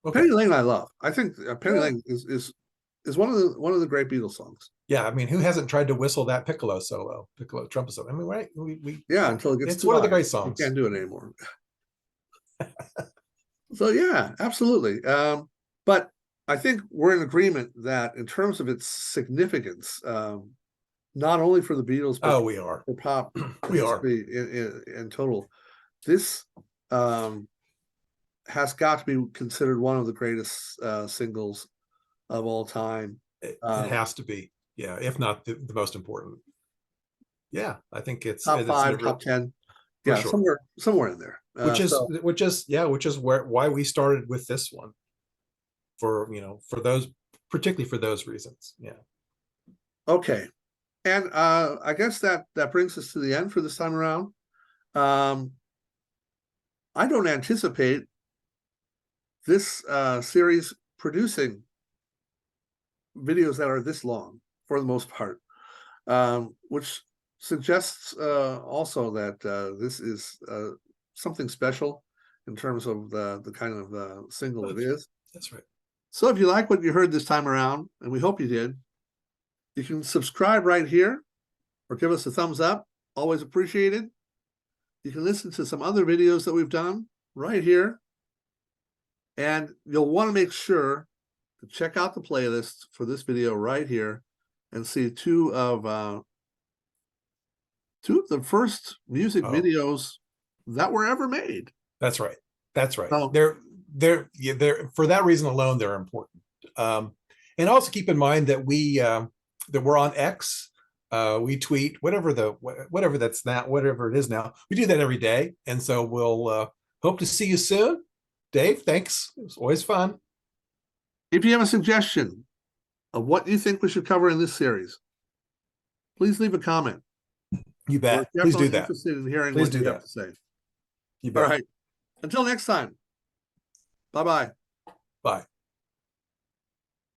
Okay. Penny Lane, I love. I think Penny Yeah. Lane is one of the great Beatles songs. Yeah, I mean, who hasn't tried to whistle that piccolo trumpet solo? I mean, right? Yeah, until it gets it's too one of the high. great You songs. can't do it anymore. So yeah, absolutely. But I think we're in agreement that in terms of its significance, not only for the Beatles, but Oh, we are. for pop We are. history in total, this has got to be considered one of the greatest singles of all time. It has to be. Yeah, if not the most important. Yeah, I think Top five, real, top 10. for Yeah, sure. somewhere in there. Which is why we started with this one, for, you know, for those, particularly for those reasons. Yeah. Okay. And I guess that brings us to the end for this time around. I don't anticipate this series producing videos that are this long for the most part, which suggests also that this is something special in terms of the kind of single it is. That's right. So if you like what you heard this time around, and we hope you did, you can subscribe right here or give us a thumbs up. Always appreciated. You can listen to some other videos that we've done right here. And you'll want to make sure to check out the playlist for this video right here and see two of the first music videos that were ever made. That's right. That's right. So, they're for that reason alone, they're important. And also keep in mind that that we're on X. We tweet whatever it is now. We do that every day, and so we'll hope to see you soon. Dave, thanks. It was always fun. if you have a suggestion of what you think we should cover in this series, please leave a comment. You bet. We're Please do definitely that. interested in hearing Please what do you that. have to say. You bet. All right. Until next time. Bye-bye. Bye.